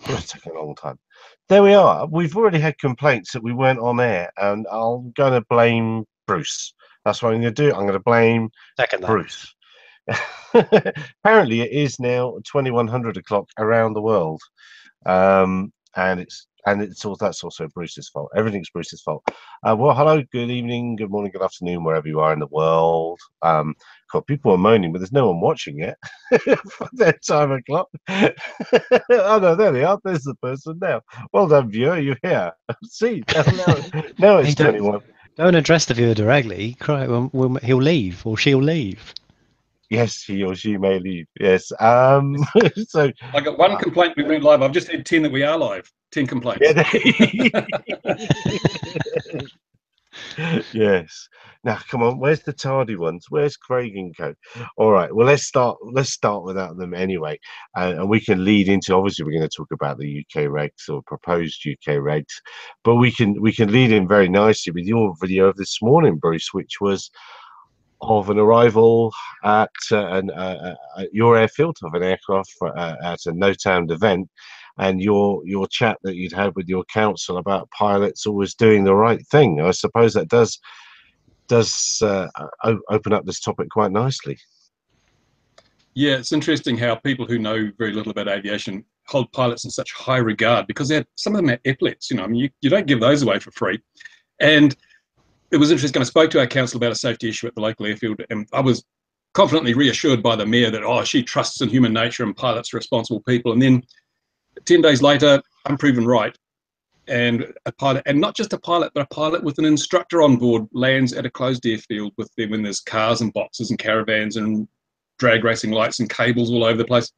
It's taken a long time. There we are. We've already had complaints that we weren't on air, and I'm going to blame Bruce. That's what I'm going to do. I'm going to blame Second that. Bruce. Apparently, it is now 2100 o'clock around the world, and it's all that's also Bruce's fault. Everything's Bruce's fault. Well, hello, good evening, good morning, good afternoon, wherever you are in the world. God, people are moaning, but there's no one watching yet for their time o'clock. Oh no, there they are. There's the person now. Well done, viewer. You're here. See, now Hey, it's 21. don't address the viewer directly. He'll leave or she'll leave. Yes, he or she may leave. Yes. So I got one complaint we went live. I've just had 10 that we are live. 10 complaints. yeah, yes. Now, come on. Where's the tardy ones? Where's Craig and Co? All right. Well, let's start. Let's start without them anyway, and we can lead into. Obviously, we're going to talk about the UK regs or proposed UK regs, but we can lead in very nicely with your video of this morning, Bruce, which was of an arrival at your airfield of an aircraft at a no-timed event, and your chat that you'd had with your council about pilots always doing the right thing. I suppose that does open up this topic quite nicely. Yeah, it's interesting how people who know very little about aviation hold pilots in such high regard because some of them are epaulets. I mean, you don't give those away for free. And it was interesting. I spoke to our council about a safety issue at the local airfield, and I was confidently reassured by the mayor that, she trusts in human nature and pilots are responsible people. And then 10 days later, I'm proven right. And a pilot, and not just a pilot, but a pilot with an instructor on board lands at a closed airfield with them when there's cars and boxes and caravans and drag racing lights and cables all over the place.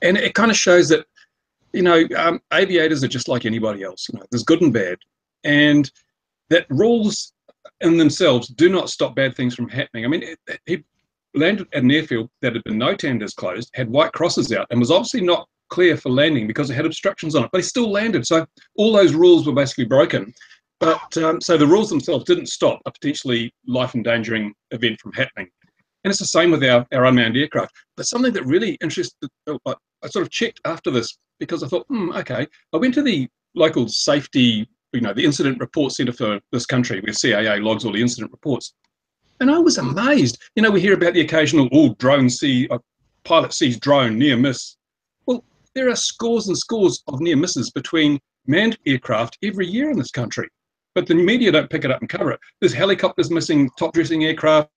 And it kind of shows that, aviators are just like anybody else. There's good and bad. And that rules in themselves do not stop bad things from happening. I mean, he landed at an airfield that had been no tenders closed, had white crosses out, and was obviously not clear for landing because it had obstructions on it, but he still landed. So all those rules were basically broken. But so the rules themselves didn't stop a potentially life-endangering event from happening. And it's the same with our unmanned aircraft. But something that really interested, I sort of checked after this because I thought, okay. I went to the local safety, the incident report centre for this country where CAA logs all the incident reports. And I was amazed. We hear about the occasional, pilot sees drone, near miss. Well, there are scores and scores of near misses between manned aircraft every year in this country. But the media don't pick it up and cover it. There's helicopters missing top dressing aircraft.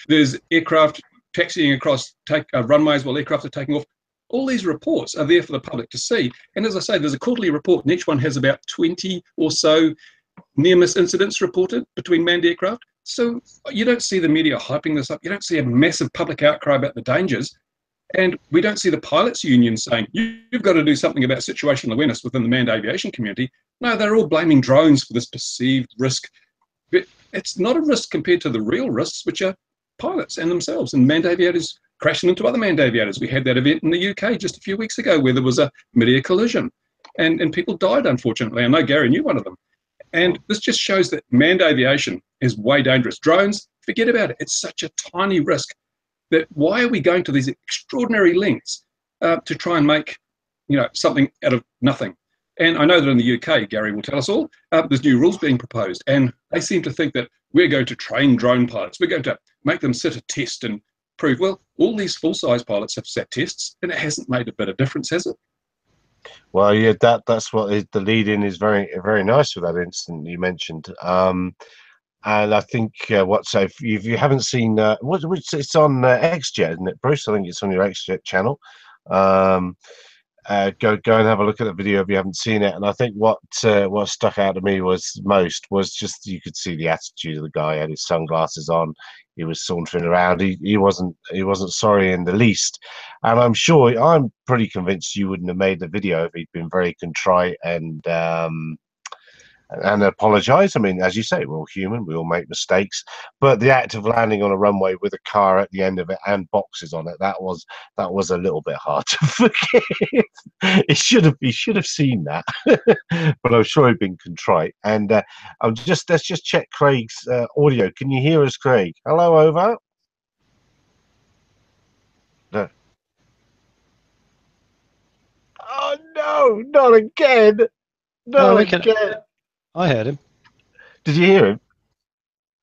There's aircraft taxiing across runways while aircraft are taking off. All these reports are there for the public to see. And as I say, there's a quarterly report, and each one has about 20 or so near-miss incidents reported between manned aircraft. So you don't see the media hyping this up. You don't see a massive public outcry about the dangers. And we don't see the pilots' union saying, you've got to do something about situational awareness within the manned aviation community. No, they're all blaming drones for this perceived risk. But it's not a risk compared to the real risks, which are pilots and themselves and manned aviators crashing into other manned aviators. We had that event in the UK just a few weeks ago where there was a mid-air collision and people died, unfortunately. I know Gary knew one of them. And this just shows that manned aviation is way dangerous. Drones, forget about it. It's such a tiny risk that why are we going to these extraordinary lengths to try and make something out of nothing? And I know that in the UK, Gary will tell us all, there's new rules being proposed. And they seem to think that we're going to train drone pilots. We're going to make them sit a test and prove, well, all these full-size pilots have sat tests and it hasn't made a bit of difference, has it? Well, yeah, that's what the lead-in is very, very nice with that incident you mentioned. And I think if you haven't seen, it's on XJet, isn't it, Bruce? I think it's on your XJet channel. Go and have a look at the video if you haven't seen it. And I think what stuck out to me was just you could see the attitude of the guy. He had his sunglasses on. He was sauntering around. He wasn't sorry in the least. And I'm pretty convinced you wouldn't have made the video if he'd been very contrite and apologize. I mean, as you say, we're all human, we all make mistakes, but the act of landing on a runway with a car at the end of it and boxes on it, that was a little bit hard to forgive. He should have seen that. But I'm sure he'd been contrite. And let's just check Craig's audio. Can you hear us, Craig? Hello, over. No. Oh no, no, not again. No, I Not reckon again. I heard him. Did you hear him?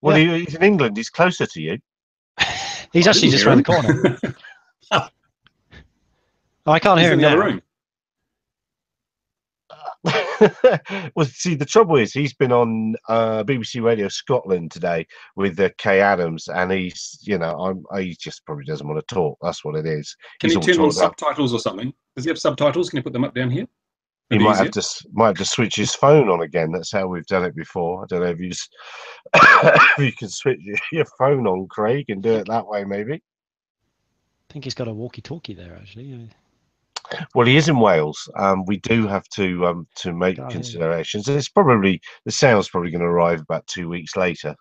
Well, Yeah. he's in England. He's closer to you. He's I actually didn't just hear around him. the corner. Oh, I can't He's hear in him the other now. room. Well, see, the trouble is he's been on BBC Radio Scotland today with Kay Adams, and he's, he just probably doesn't want to talk. That's what it is. Can He's he all turn on talked up. subtitles or something? Does he have subtitles? Can you put them up down here? He Bit might easier. have to switch his phone on again. That's how we've done it before. I don't know if if you can switch your phone on, Craig, and do it that way, maybe. I think he's got a walkie-talkie there, actually. Well, he is in Wales. We do have to make Can't hear you. considerations. It's probably the sound's probably going to arrive about 2 weeks later.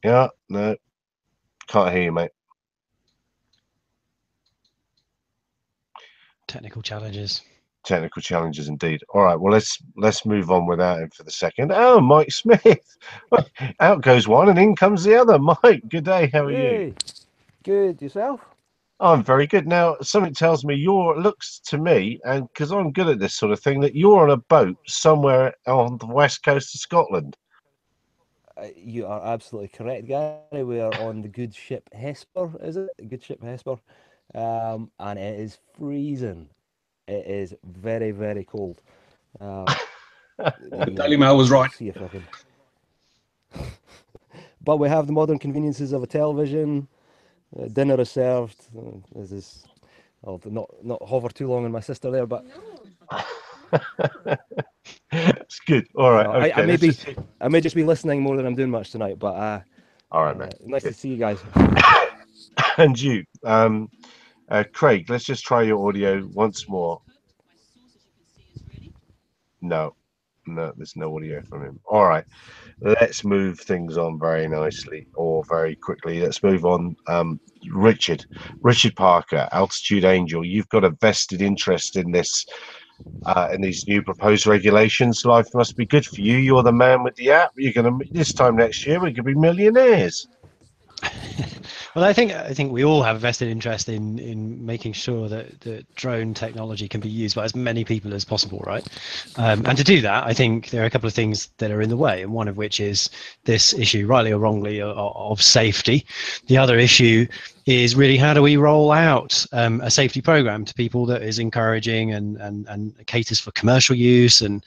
Yeah, no, can't hear you, mate. Technical challenges. Technical challenges indeed. All right, well let's move on without him for the second. Oh, Mike Smith. Out goes one and in comes the other. Mike, good day. How are you? Hey, good. Yourself? I'm very good. Now, something tells me looks to me, and because I'm good at this sort of thing, that you're on a boat somewhere on the west coast of Scotland. You are absolutely correct, Gary. We are on the good ship Hesper, is it? The good ship Hesper. And it is freezing. It is very, very cold. The Daily Mail was right. See if I can. But we have the modern conveniences of a television. Dinner is served. This is. I'll not hover too long on my sister there, but. It's good. All right. So Okay. I may just be listening more than I'm doing much tonight, but all right, man. nice to see you guys. And you, Craig. Let's just try your audio once more. No, there's no audio from him. All right. Let's move things on very nicely or very quickly. Let's move on. Richard Parker, Altitude Angel. You've got a vested interest in this. In these new proposed regulations, life must be good for you. You're the man with the app. You're gonna this time next year we could be millionaires. Well, I think we all have a vested interest in making sure that drone technology can be used by as many people as possible, right? And to do that, I think there are a couple of things that are in the way, and one of which is this issue, rightly or wrongly, of safety. The other issue is really how do we roll out a safety program to people that is encouraging and caters for commercial use and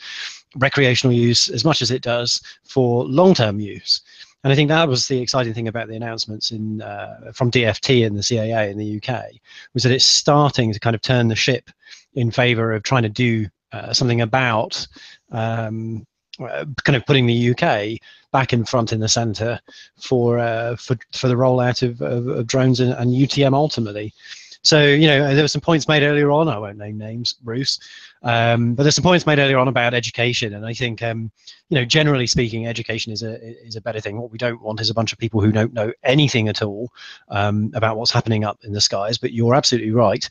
recreational use as much as it does for long-term use. And I think that was the exciting thing about the announcements from DFT and the CAA in the UK, was that it's starting to kind of turn the ship in favour of trying to do something about kind of putting the UK back in front in the centre for the rollout of drones and UTM ultimately. So, there were some points made earlier on, I won't name names, Bruce, but there's some points made earlier on about education. And I think, generally speaking, education is a better thing. What we don't want is a bunch of people who don't know anything at all about what's happening up in the skies. But you're absolutely right.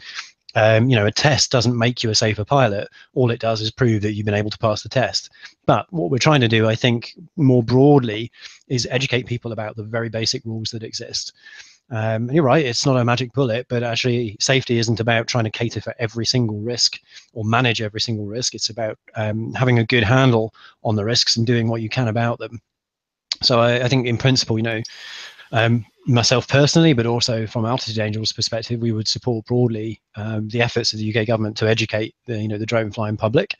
A test doesn't make you a safer pilot. All it does is prove that you've been able to pass the test. But what we're trying to do, I think, more broadly, is educate people about the very basic rules that exist. And you're right, it's not a magic bullet, but actually safety isn't about trying to cater for every single risk or manage every single risk. It's about having a good handle on the risks and doing what you can about them. So I think in principle, myself personally, but also from Altitude Angel's perspective, we would support broadly the efforts of the UK government to educate the drone flying public.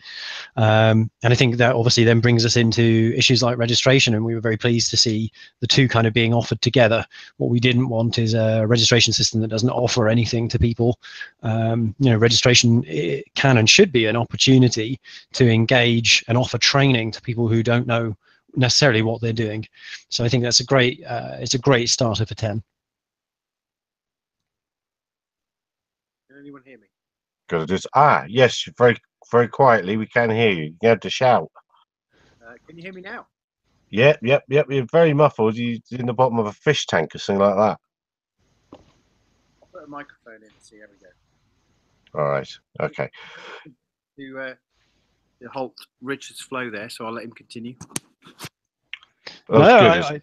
And I think that obviously then brings us into issues like registration, and we were very pleased to see the two kind of being offered together. What we didn't want is a registration system that doesn't offer anything to people. Registration can and should be an opportunity to engage and offer training to people who don't know necessarily what they're doing. So I think that's it's a great starter for 10. Can anyone hear me? Good. Yes, very, very quietly. We can hear you. You have to shout. Can you hear me now? Yep. You're very muffled. You're in the bottom of a fish tank or something like that. I'll put a microphone in and see how we go. All right. Okay. To halt Richard's flow there, so I'll let him continue. That was good.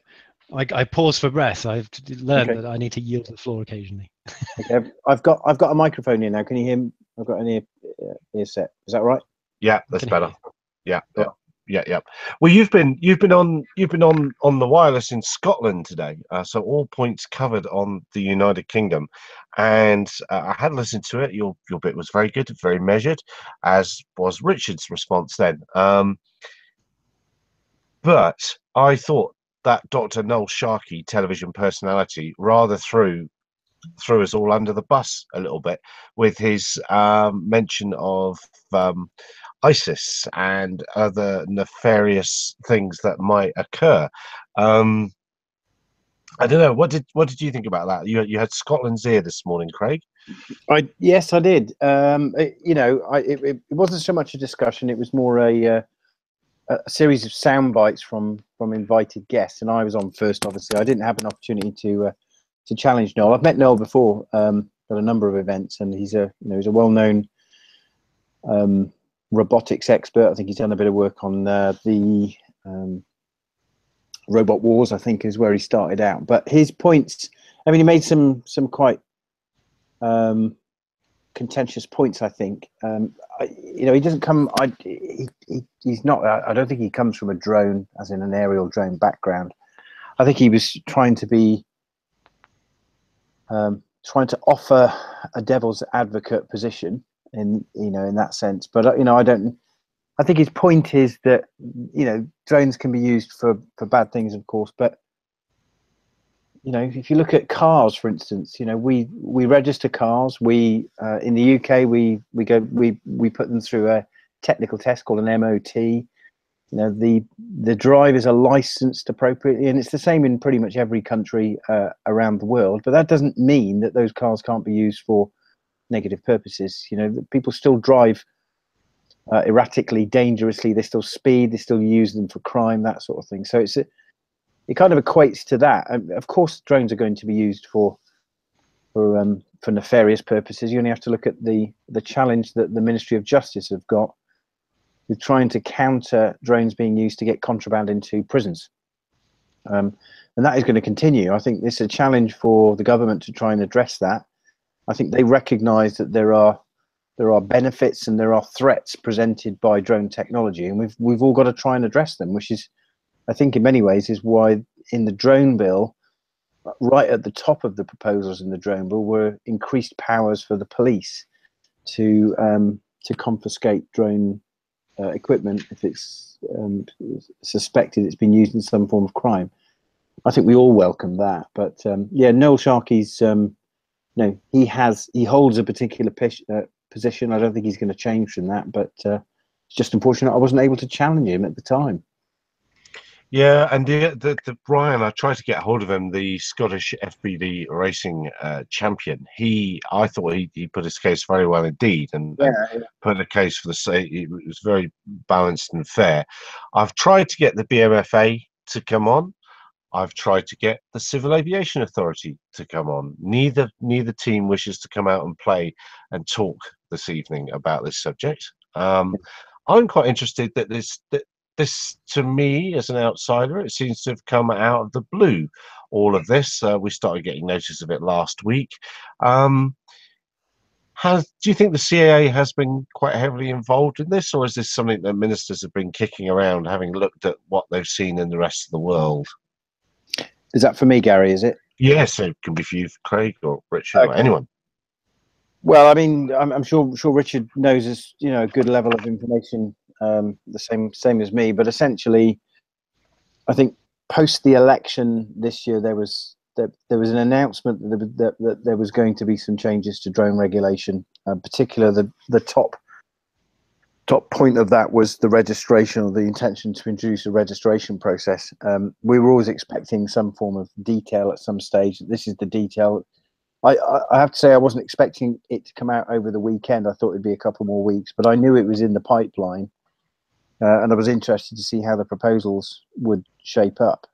I pause for breath. I've learned Okay. that I need to yield the floor occasionally. Okay, I've got a microphone here now. Can you hear me? I've got an ear set. Is that right? Yeah, I that's can hear better. you. Yeah, Right. yeah. Well, you've been on the wireless in Scotland today, so all points covered on the United Kingdom, and I had listened to it. Your bit was very good, very measured, as was Richard's response then. But I thought that Dr. Noel Sharkey, television personality, rather threw us all under the bus a little bit with his mention of ISIS and other nefarious things that might occur. I don't know. What did you think about that? You had Scotland's ear this morning, Craig. Yes, I did. It wasn't so much a discussion. It was more a series of sound bites from invited guests, and I was on first. Obviously, I didn't have an opportunity to challenge Noel. I've met Noel before at a number of events, and he's a well-known robotics expert. I think he's done a bit of work on the robot wars, I think, is where he started out. But his points, I mean, he made some quite contentious points, I think. He doesn't come. He's not. I don't think he comes from a drone, as in an aerial drone background. I think he was trying to offer a devil's advocate position in that sense. But I don't. I think his point is that drones can be used for bad things, of course. But if you look at cars, for instance, we register cars. We in the UK we put them through a technical test called an MOT. The drivers are licensed appropriately, and it's the same in pretty much every country around the world. But that doesn't mean that those cars can't be used for negative purposes. People still drive erratically, dangerously. They still speed. They still use them for crime, that sort of thing. So it kind of equates to that. Of course, drones are going to be used for nefarious purposes. You only have to look at the challenge that the Ministry of Justice have got with trying to counter drones being used to get contraband into prisons. And that is going to continue. I think it's a challenge for the government to try and address that. I think they recognise that there are benefits and there are threats presented by drone technology, and we've all got to try and address them, which is, I think, in many ways, is why in the drone bill, right at the top of the proposals in the drone bill, were increased powers for the police to confiscate drone equipment if it's suspected it's been used in some form of crime. I think we all welcome that. But Noel Sharkey's, he holds a particular position. I don't think he's going to change from that. But it's just unfortunate I wasn't able to challenge him at the time. Yeah, and the Brian, I tried to get hold of him, the Scottish FPV racing champion. I thought he put his case very well indeed, and put a case for the sake. It was very balanced and fair. I've tried to get the BMFA to come on. I've tried to get the Civil Aviation Authority to come on. Neither team wishes to come out and play and talk this evening about this subject. I'm quite interested that this, to me, as an outsider, it seems to have come out of the blue. All of this, we started getting notice of it last week. Do you think the CAA has been quite heavily involved in this, or is this something that ministers have been kicking around, having looked at what they've seen in the rest of the world? Is that for me, Gary? Is it? Yes, it can be for you, Craig, or Richard, or anyone. Well, I mean, I'm sure Richard knows a good level of information, the same as me. But essentially, I think post the election this year, there was an announcement that there was going to be some changes to drone regulation. In particular, the top point of that was the registration, or the intention to introduce a registration process. We were always expecting some form of detail at some stage. This is the detail. I have to say I wasn't expecting it to come out over the weekend. I thought it'd be a couple more weeks, but I knew it was in the pipeline, and I was interested to see how the proposals would shape up.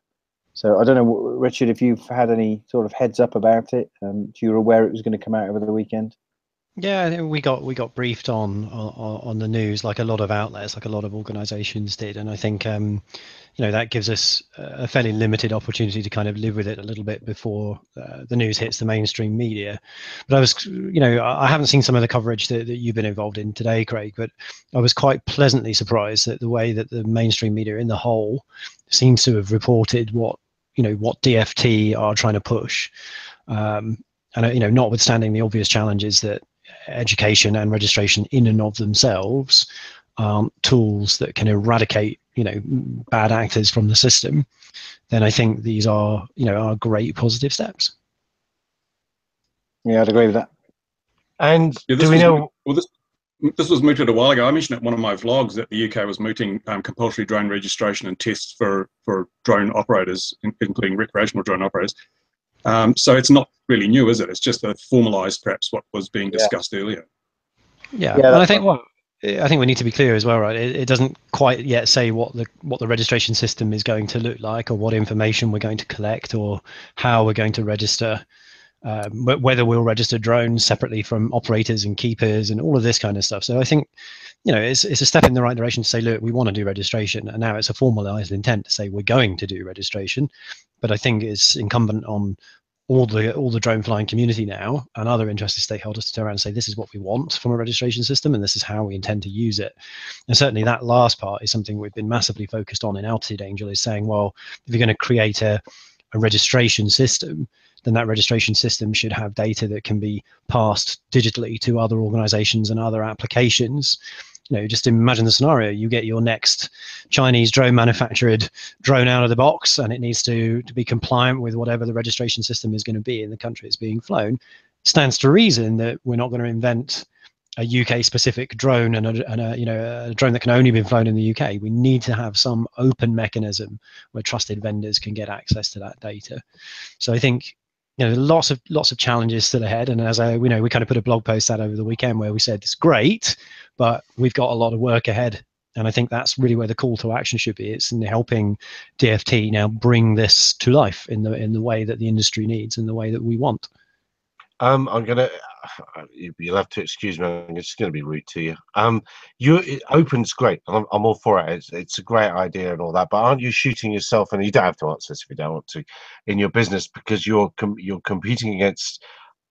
So I don't know, Richard, if you've had any sort of heads up about it. You were aware it was going to come out over the weekend? Yeah, I think we got briefed on the news, like a lot of outlets, like a lot of organisations did, and I think that gives us a fairly limited opportunity to kind of live with it a little bit before the news hits the mainstream media. But I haven't seen some of the coverage that you've been involved in today, Craig, but I was quite pleasantly surprised at the way that the mainstream media in the whole seems to have reported what DFT are trying to push. And notwithstanding the obvious challenges that education and registration in and of themselves aren't tools that can eradicate bad actors from the system, then I think these are great positive steps. Yeah, I'd agree with that. And Yeah, do we know? Well, this was mooted a while ago. I mentioned it in one of my vlogs that the UK was mooting compulsory drone registration and tests for drone operators, including recreational drone operators. So it's not really new, is it? It's just a formalised, perhaps, what was being discussed earlier. Yeah, and I think we need to be clear as well, right? It doesn't quite yet say what the registration system is going to look like, or what information we're going to collect, or how we're going to register. Whether we'll register drones separately from operators and keepers and all of this kind of stuff. So I think, it's a step in the right direction to say, look, we want to do registration, and now it's a formalized intent to say we're going to do registration. But I think it's incumbent on all the drone flying community now and other interested stakeholders to turn around and say, this is what we want from a registration system, and this is how we intend to use it. And certainly that last part is something we've been massively focused on in Altitude Angel, is saying, well, if you're going to create a registration system, then that registration system should have data that can be passed digitally to other organizations and other applications. Just imagine the scenario: you get your next Chinese drone manufactured drone out of the box, and it needs to be compliant with whatever the registration system is going to be in the country it's being flown. Stands to reason that we're not going to invent a UK specific drone and a drone that can only be flown in the UK. We need to have some open mechanism where trusted vendors can get access to that data. So I think lots of challenges still ahead, and as we kind of put a blog post out over the weekend where we said it's great, but we've got a lot of work ahead. And I think that's really where the call to action should be. It's in helping DFT now bring this to life in the way that the industry needs, in the way that we want. You'll have to excuse me. I'm just going to be rude to you. Open's great. I'm all for it. It's a great idea and all that. But aren't you shooting yourself? And you don't have to answer this if you don't want to, in your business, because you're competing against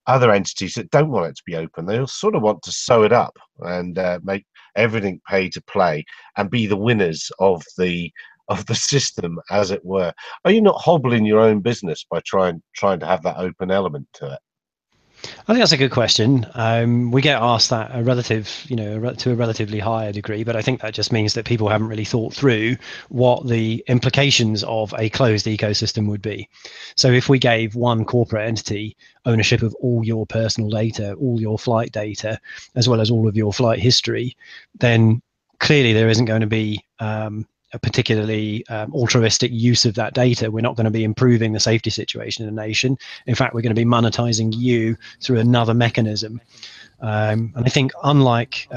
other entities that don't want it to be open. They all sort of want to sew it up and make everything pay to play and be the winners of the system, as it were. Are you not hobbling your own business by trying to have that open element to it? I think that's a good question. We get asked that to a relatively higher degree, but I think that just means that people haven't really thought through what the implications of a closed ecosystem would be. So if we gave one corporate entity ownership of all your personal data, all your flight data, as well as all of your flight history, then clearly there isn't going to be a particularly altruistic use of that data. We're not going to be improving the safety situation in a nation. In fact, we're going to be monetizing you through another mechanism. And I think unlike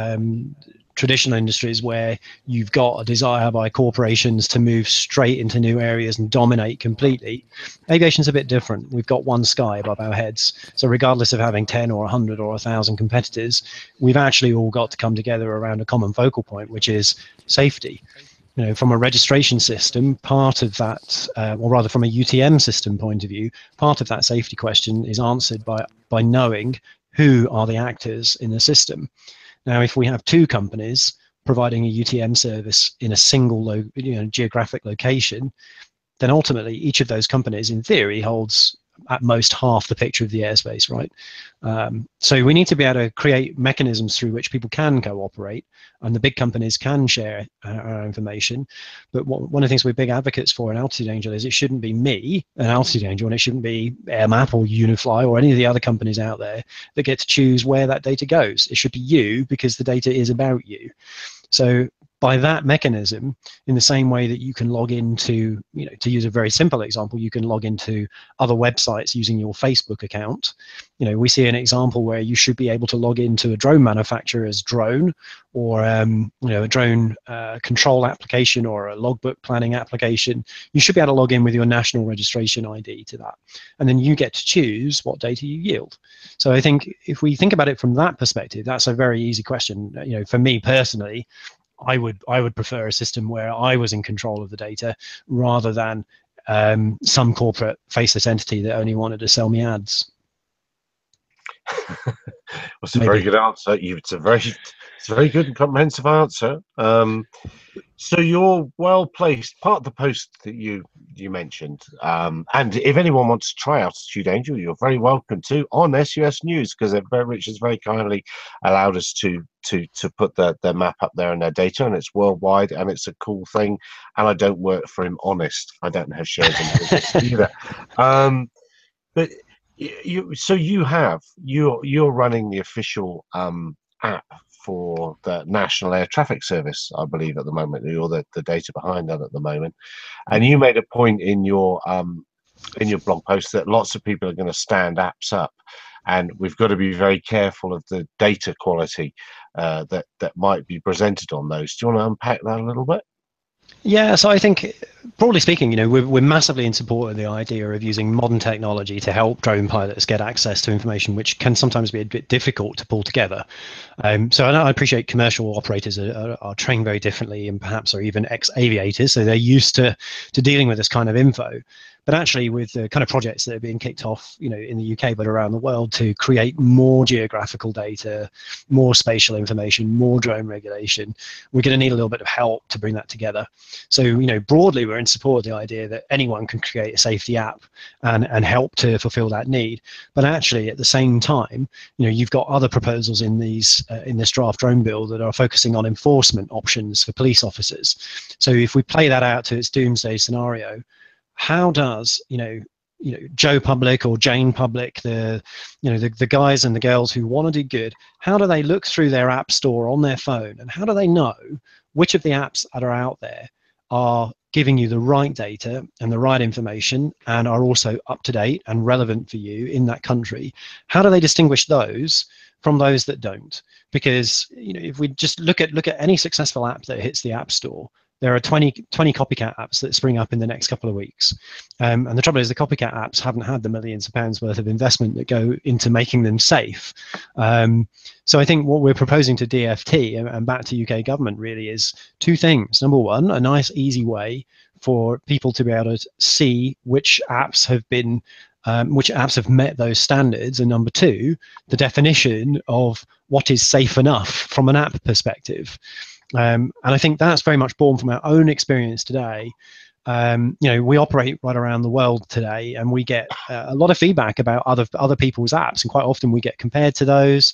traditional industries where you've got a desire by corporations to move straight into new areas and dominate completely, aviation's a bit different. We've got one sky above our heads. So regardless of having 10 or 100 or 1,000 competitors, we've actually all got to come together around a common focal point, which is safety. From a registration system, part of that, or rather from a UTM system point of view, part of that safety question is answered by knowing who are the actors in the system. Now, if we have two companies providing a UTM service in a single geographic location, then ultimately each of those companies, in theory, holds at most half the picture of the airspace, right? So we need to be able to create mechanisms through which people can cooperate and the big companies can share our information. But one of the things we're big advocates for in Altitude Angel is it shouldn't be me, an Altitude Angel, and it shouldn't be AirMap or Unifly or any of the other companies out there that get to choose where that data goes. It should be you, because the data is about you. So by that mechanism, in the same way that you can log into, to use a very simple example, you can log into other websites using your Facebook account. We see an example where you should be able to log into a drone manufacturer's drone, or a drone control application, or a logbook planning application. You should be able to log in with your national registration ID to that, and then you get to choose what data you yield. So I think if we think about it from that perspective, that's a very easy question. For me personally, I would prefer a system where I was in control of the data, rather than some corporate faceless entity that only wanted to sell me ads. That's a very good answer. It's a very good and comprehensive answer. So you're well placed. Part of the post that you mentioned, and if anyone wants to try Altitude Angel, you're very welcome to on SUS News, because Rich has very kindly allowed us to put their map up there and their data, and it's worldwide, and it's a cool thing. And I don't work for him, honest. I don't have shares in business either. But you're running the official app for the National Air Traffic Service, I believe, at the moment. You're the data behind that at the moment. And you made a point in your blog post that lots of people are going to stand apps up, and we've got to be very careful of the data quality that might be presented on those. Do you want to unpack that a little bit? Yeah, so I think, broadly speaking, we're massively in support of the idea of using modern technology to help drone pilots get access to information which can sometimes be a bit difficult to pull together. So I appreciate commercial operators are trained very differently, and perhaps are even ex-aviators, so they're used to dealing with this kind of info. But actually, with the kind of projects that are being kicked off, in the UK but around the world, to create more geographical data, more spatial information, more drone regulation, we're going to need a little bit of help to bring that together. So, broadly, we're in support of the idea that anyone can create a safety app and help to fulfill that need. But actually, at the same time, you've got other proposals in this draft drone bill that are focusing on enforcement options for police officers. So if we play that out to its doomsday scenario, how does Joe Public or Jane Public, the guys and the girls who want to do good, how do they look through their app store on their phone, and how do they know which of the apps that are out there are giving you the right data and the right information, and are also up to date and relevant for you in that country? How do they distinguish those from those that don't? Because if we just look at any successful app that hits the app store, there are 20 copycat apps that spring up in the next couple of weeks. And the trouble is, the copycat apps haven't had the millions of pounds worth of investment that go into making them safe. So I think what we're proposing to DFT and back to UK government really is two things. Number one, a nice, easy way for people to be able to see which apps have been which apps have met those standards, and number two, the definition of what is safe enough from an app perspective. And I think that's very much born from our own experience today. We operate right around the world today, and we get a lot of feedback about other people's apps, and quite often we get compared to those.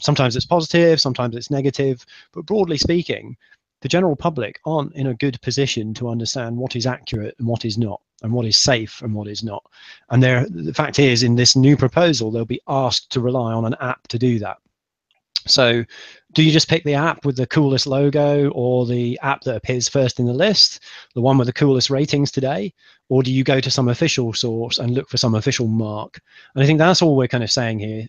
Sometimes it's positive, sometimes it's negative, but broadly speaking, the general public aren't in a good position to understand what is accurate and what is not, and what is safe and what is not. And the fact is, in this new proposal, they'll be asked to rely on an app to do that. So do you just pick the app with the coolest logo, or the app that appears first in the list, the one with the coolest ratings today? Or do you go to some official source and look for some official mark? And I think that's all we're kind of saying here,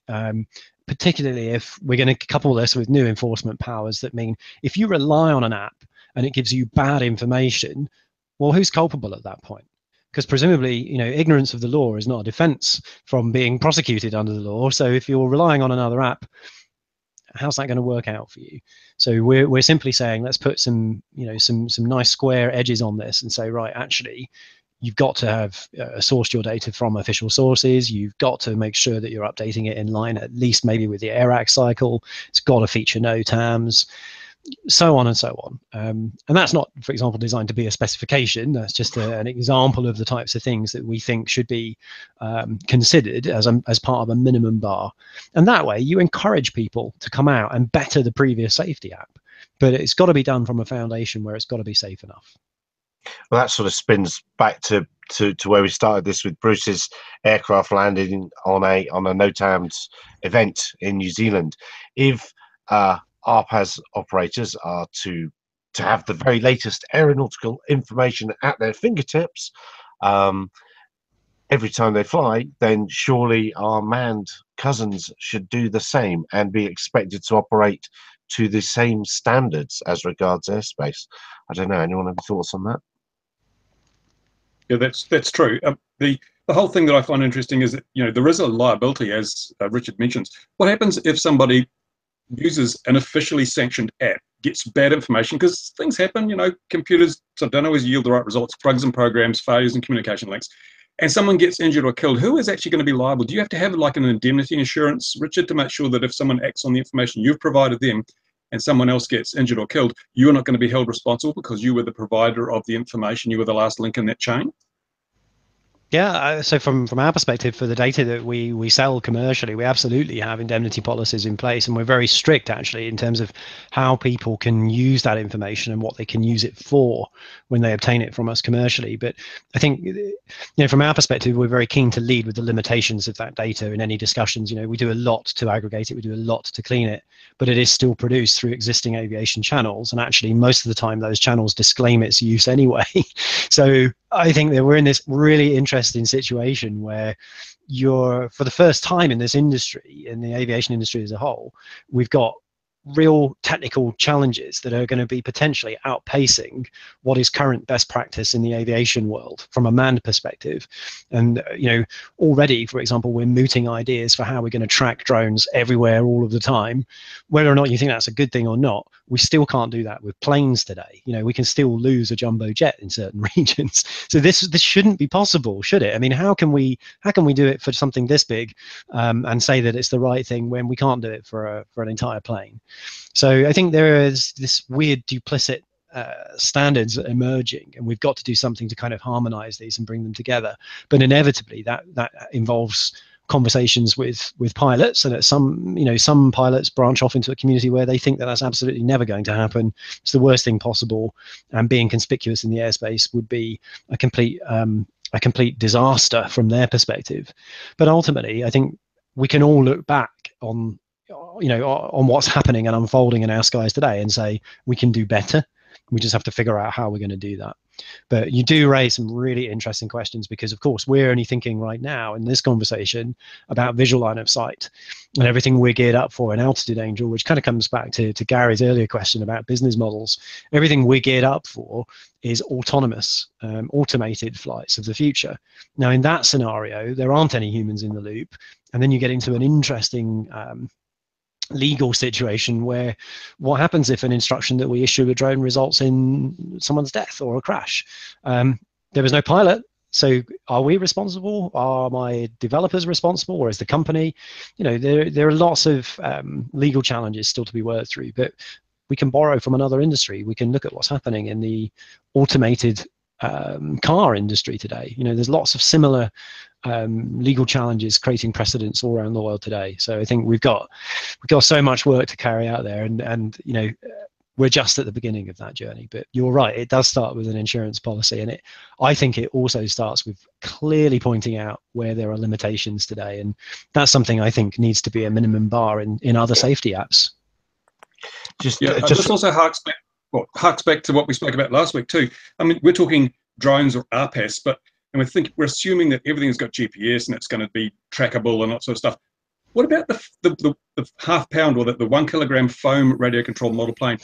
particularly if we're going to couple this with new enforcement powers that mean if you rely on an app and it gives you bad information, well, who's culpable at that point? Because presumably, ignorance of the law is not a defense from being prosecuted under the law. So if you're relying on another app, how's that going to work out for you? So we're simply saying, let's put some nice square edges on this and say, right, actually, you've got to have sourced your data from official sources. You've got to make sure that you're updating it in line, at least maybe with the AIRAC cycle. It's got to feature NOTAMs, so on and so on. And that's not, for example, designed to be a specification. That's just an example of the types of things that we think should be considered as part of a minimum bar. And that way you encourage people to come out and better the previous safety app. But it's got to be done from a foundation where it's got to be safe enough. Well, that sort of spins back to where we started this, with Bruce's aircraft landing on a NOTAMs event in New Zealand. If RPAS operators are to to have the very latest aeronautical information at their fingertips every time they fly, then surely our manned cousins should do the same and be expected to operate to the same standards as regards airspace. I don't know. Anyone have thoughts on that? Yeah, that's true. The whole thing that I find interesting is that, you know, there is a liability, as Richard mentions. What happens if somebody uses an officially sanctioned app, gets bad information, because things happen, you know, computers don't always yield the right results, bugs and programs, failures in communication links, and someone gets injured or killed, who is actually going to be liable? Do you have to have like an indemnity insurance, Richard, to make sure that if someone acts on the information you've provided them and someone else gets injured or killed, you're not going to be held responsible because you were the provider of the information, you were the last link in that chain? Yeah, so from our perspective, for the data that we sell commercially, we absolutely have indemnity policies in place, and we're very strict actually in terms of how people can use that information and what they can use it for when they obtain it from us commercially. But I think, you know, from our perspective, we're very keen to lead with the limitations of that data in any discussions. You know, we do a lot to aggregate it, we do a lot to clean it, but it is still produced through existing aviation channels, and actually most of the time those channels disclaim its use anyway. So I think that we're in this really interesting situation where for the first time in this industry, in the aviation industry as a whole, we've got real technical challenges that are going to be potentially outpacing what is current best practice in the aviation world from a manned perspective. And you know, already, for example, we're mooting ideas for how we're going to track drones everywhere all of the time. Whether or not you think that's a good thing or not, we still can't do that with planes today. You know, we can still lose a jumbo jet in certain regions. So this shouldn't be possible, should it? I mean, how can we do it for something this big and say that it's the right thing when we can't do it for an entire plane? So I think there is this weird duplicit standards emerging, and we've got to do something to kind of harmonize these and bring them together. But inevitably that involves conversations with pilots, and at some pilots branch off into a community where they think that that's absolutely never going to happen. It's the worst thing possible, and being conspicuous in the airspace would be a complete disaster from their perspective. But ultimately, I think we can all look back on what's happening and unfolding in our skies today and say we can do better. We just have to figure out how we're going to do that. But you do raise some really interesting questions, because of course we're only thinking right now in this conversation about visual line of sight and everything we're geared up for in Altitude Angel, which kind of comes back to Gary's earlier question about business models. Everything we're geared up for is autonomous, automated flights of the future. Now in that scenario, there aren't any humans in the loop, and then you get into an interesting legal situation where what happens if an instruction that we issue a drone results in someone's death or a crash? There was no pilot, so are we responsible? Are my developers responsible, or is the company? You know, there are lots of legal challenges still to be worked through, but we can borrow from another industry. We can look at what's happening in the automated car industry today. You know, there's lots of similar legal challenges creating precedents all around the world today. So I think we've got so much work to carry out there, and you know, we're just at the beginning of that journey. But you're right, it does start with an insurance policy, and I think it also starts with clearly pointing out where there are limitations today, and that's something I think needs to be a minimum bar in other safety apps. This also harks back to what we spoke about last week too. I mean, we're talking drones or RPAS, but we're assuming that everything's got GPS and it's going to be trackable and that sort of stuff. What about the half pound or the 1 kilogram foam radio controlled model plane?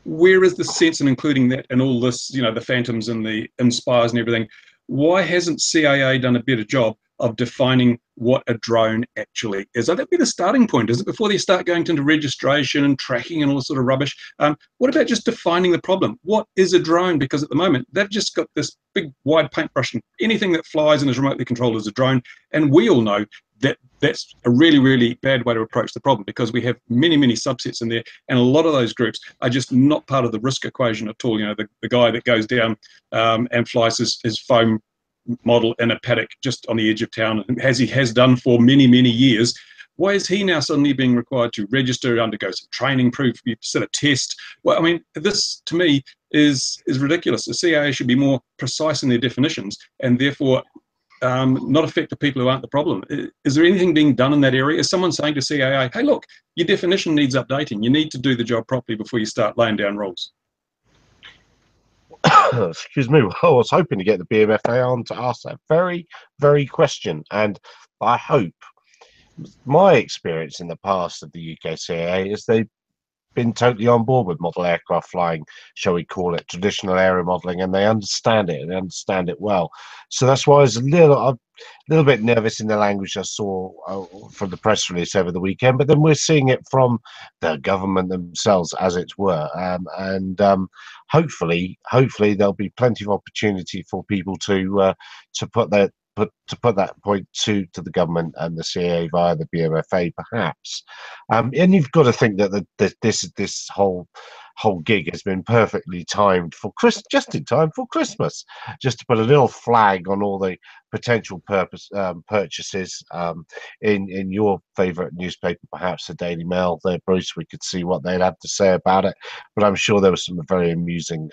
Where is the sense in including that and all this, you know, the Phantoms and the Inspires and everything? Why hasn't CAA done a better job of defining what a drone actually is? That'd be the starting point, is it? Before they start going into registration and tracking and all this sort of rubbish. What about just defining the problem? What is a drone? Because at the moment, they've just got this big wide paintbrush, and anything that flies and is remotely controlled is a drone. And we all know that that's a really, really bad way to approach the problem, because we have many, many subsets in there, and a lot of those groups are just not part of the risk equation at all. You know, the guy that goes down and flies his foam model in a paddock just on the edge of town, as he has done for many, many years. Why is he now suddenly being required to register, undergo some training, set a test? Well, I mean, this to me is ridiculous. The CAA should be more precise in their definitions, and therefore not affect the people who aren't the problem. Is there anything being done in that area? Is someone saying to CAA, hey, look, your definition needs updating. You need to do the job properly before you start laying down rules? excuse me, well, I was hoping to get the BMFA on to ask that very question, and I hope my experience in the past of the UK CAA is they've been totally on board with model aircraft flying, shall we call it, traditional aero modelling, and they understand it and they understand it well. So that's why I was a little bit nervous in the language I saw from the press release over the weekend. But then we're seeing it from the government themselves, as it were, and hopefully there'll be plenty of opportunity for people to put that. Put that point to the government and the CAA via the BMFA, perhaps, and you've got to think that this whole gig has been perfectly timed for just in time for Christmas, just to put a little flag on all the potential purchases. In your favourite newspaper, perhaps the Daily Mail, there, Bruce, we could see what they'd have to say about it. But I'm sure there were some very amusing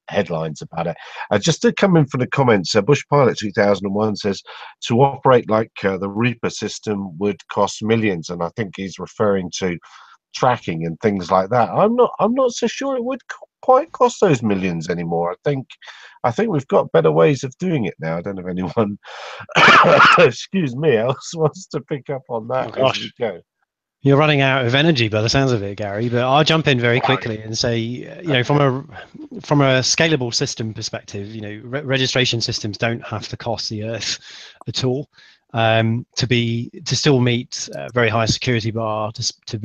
headlines about it. Just to come in for the comments, Bush Pilot 2001 says to operate like the Reaper system would cost millions, and I think he's referring to tracking and things like that. I'm not so sure it would quite cost those millions anymore. I think we've got better ways of doing it now. I don't know if anyone excuse me else wants to pick up on that as we go. You're running out of energy by the sounds of it, Gary, but I'll jump in very quickly and say, you know, from a scalable system perspective, you know, registration systems don't have to cost the earth at all. To still meet a very high security bar, to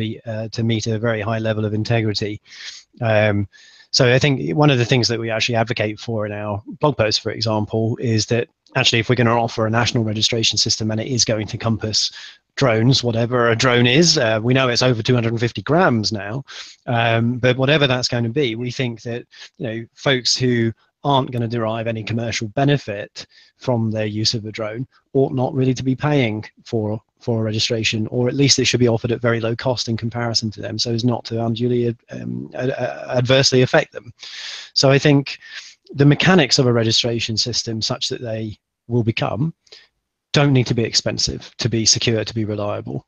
meet a very high level of integrity. So I think one of the things that we actually advocate for in our blog post, for example, is that actually if we're going to offer a national registration system and it is going to encompass drones, whatever a drone is, we know it's over 250 grams now, but whatever that's going to be, we think that, you know, folks who aren't going to derive any commercial benefit from their use of a drone ought not really to be paying for a registration, or at least it should be offered at very low cost in comparison to them, so as not to unduly adversely affect them. So I think the mechanics of a registration system, such that they will become, don't need to be expensive to be secure, to be reliable.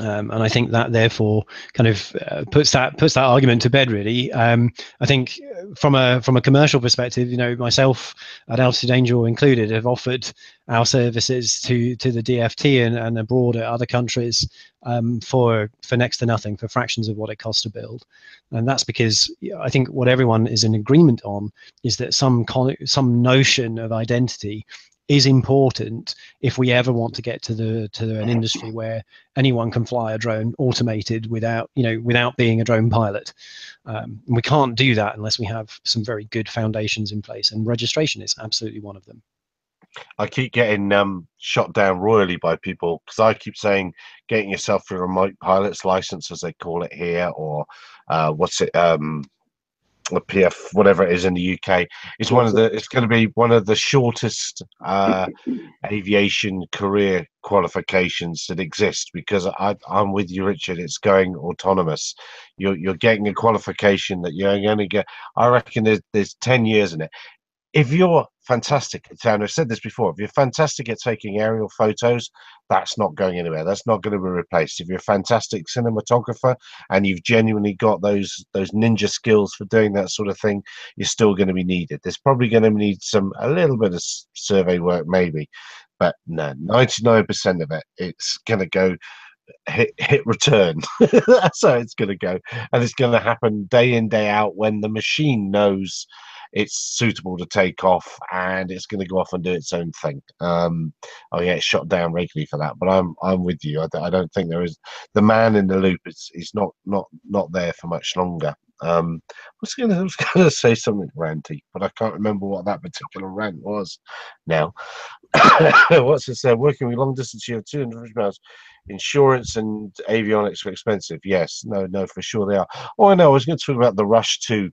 And I think that therefore kind of puts that argument to bed, really. I think from a commercial perspective, you know, myself at Altitude Angel included have offered our services to the DFT and abroad at other countries for next to nothing, for fractions of what it costs to build. And that's because I think what everyone is in agreement on is that some notion of identity is important if we ever want to get to an industry where anyone can fly a drone automated without being a drone pilot. We can't do that unless we have some very good foundations in place, and registration is absolutely one of them. I keep getting shot down royally by people because I keep saying getting yourself a remote pilot's license, as they call it here, or a PF, whatever it is in the UK, it's going to be one of the shortest aviation career qualifications that exist, because I'm with you, Richard. It's going autonomous. You're getting a qualification that you're going to get. I reckon there's 10 years in it. If you're fantastic, and I've said this before, if you're fantastic at taking aerial photos, that's not going anywhere. That's not going to be replaced. If you're a fantastic cinematographer and you've genuinely got those ninja skills for doing that sort of thing, you're still going to be needed. There's probably going to need a little bit of survey work, maybe, but no, 99% of it, it's going to go hit return. That's how it's going to go, and it's going to happen day in, day out, when the machine knows it's suitable to take off, and it's going to go off and do its own thing. It's shot down regularly for that, but I'm with you. I don't think there is the man in the loop. It's not there for much longer. I was going to say something ranty, but I can't remember what that particular rant was now. What's it said? Working with long distance, you have 250 miles. Insurance and avionics are expensive. Yes, no, for sure they are. Oh, I know. I was going to talk about the rush to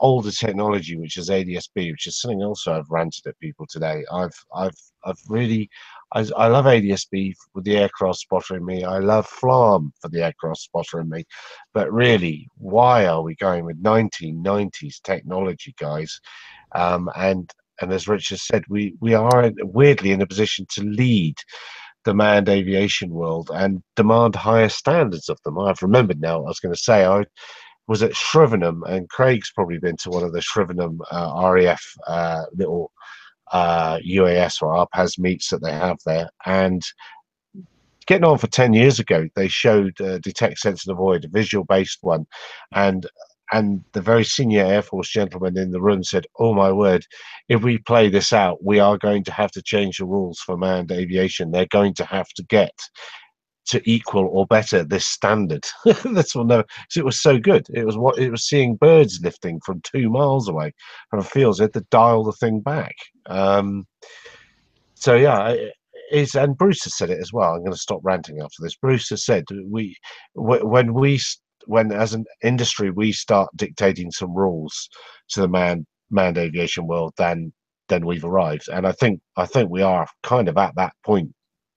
older technology, which is ADS-B, which is something also I've ranted at people today. I love ADS-B with the aircraft spotter in me. I love FLARM for the aircraft spotter in me. But really, why are we going with 1990s technology, guys? And as Richard said, we are weirdly in a position to lead the manned aviation world and demand higher standards of them. I've remembered now what I was going to say. was at Shrivenham, and Craig's probably been to one of the Shrivenham RAF little UAS or RPAS meets that they have there. And getting on for 10 years ago, they showed detect, sense, and avoid, a visual-based one, and the very senior Air Force gentleman in the room said, "Oh my word, if we play this out, we are going to have to change the rules for manned aviation. They're going to have to get to equal or better this standard." That's what no, it was so good. It was seeing birds lifting from 2 miles away from a field. They had to dial the thing back. So yeah, and Bruce has said it as well. I'm going to stop ranting after this. Bruce has said when as an industry we start dictating some rules to the manned aviation world, then we've arrived. And I think we are kind of at that point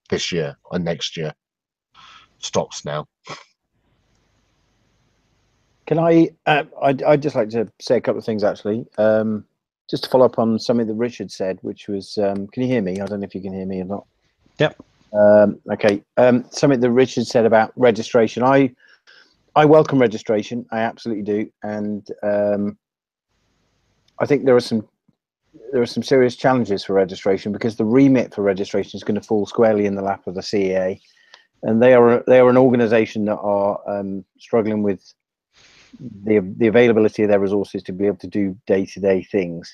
this year and next year. Stops now. Can I'd just like to say a couple of things actually. Just to follow up on something that Richard said, which was, can you hear me? I don't know if you can hear me or not. Yep. Okay. Something that Richard said about registration. I welcome registration. I absolutely do, and I think there are some serious challenges for registration, because the remit for registration is going to fall squarely in the lap of the CAA, and they are an organisation that are struggling with the availability of their resources to be able to do day-to-day things.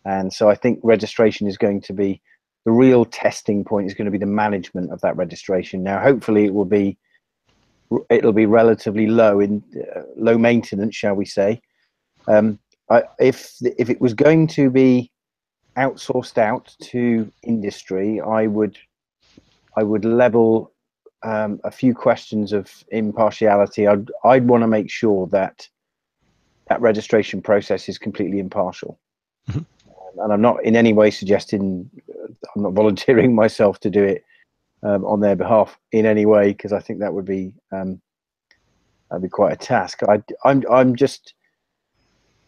And so I think registration is going to be the real testing point, is going to be the management of that registration. Now, hopefully it'll be relatively low maintenance, shall we say. If it was going to be outsourced out to industry, I would level a few questions of impartiality. I'd want to make sure that registration process is completely impartial. Mm-hmm. And I'm not in any way suggesting, I'm not volunteering myself to do it on their behalf in any way, because I think that would be quite a task. I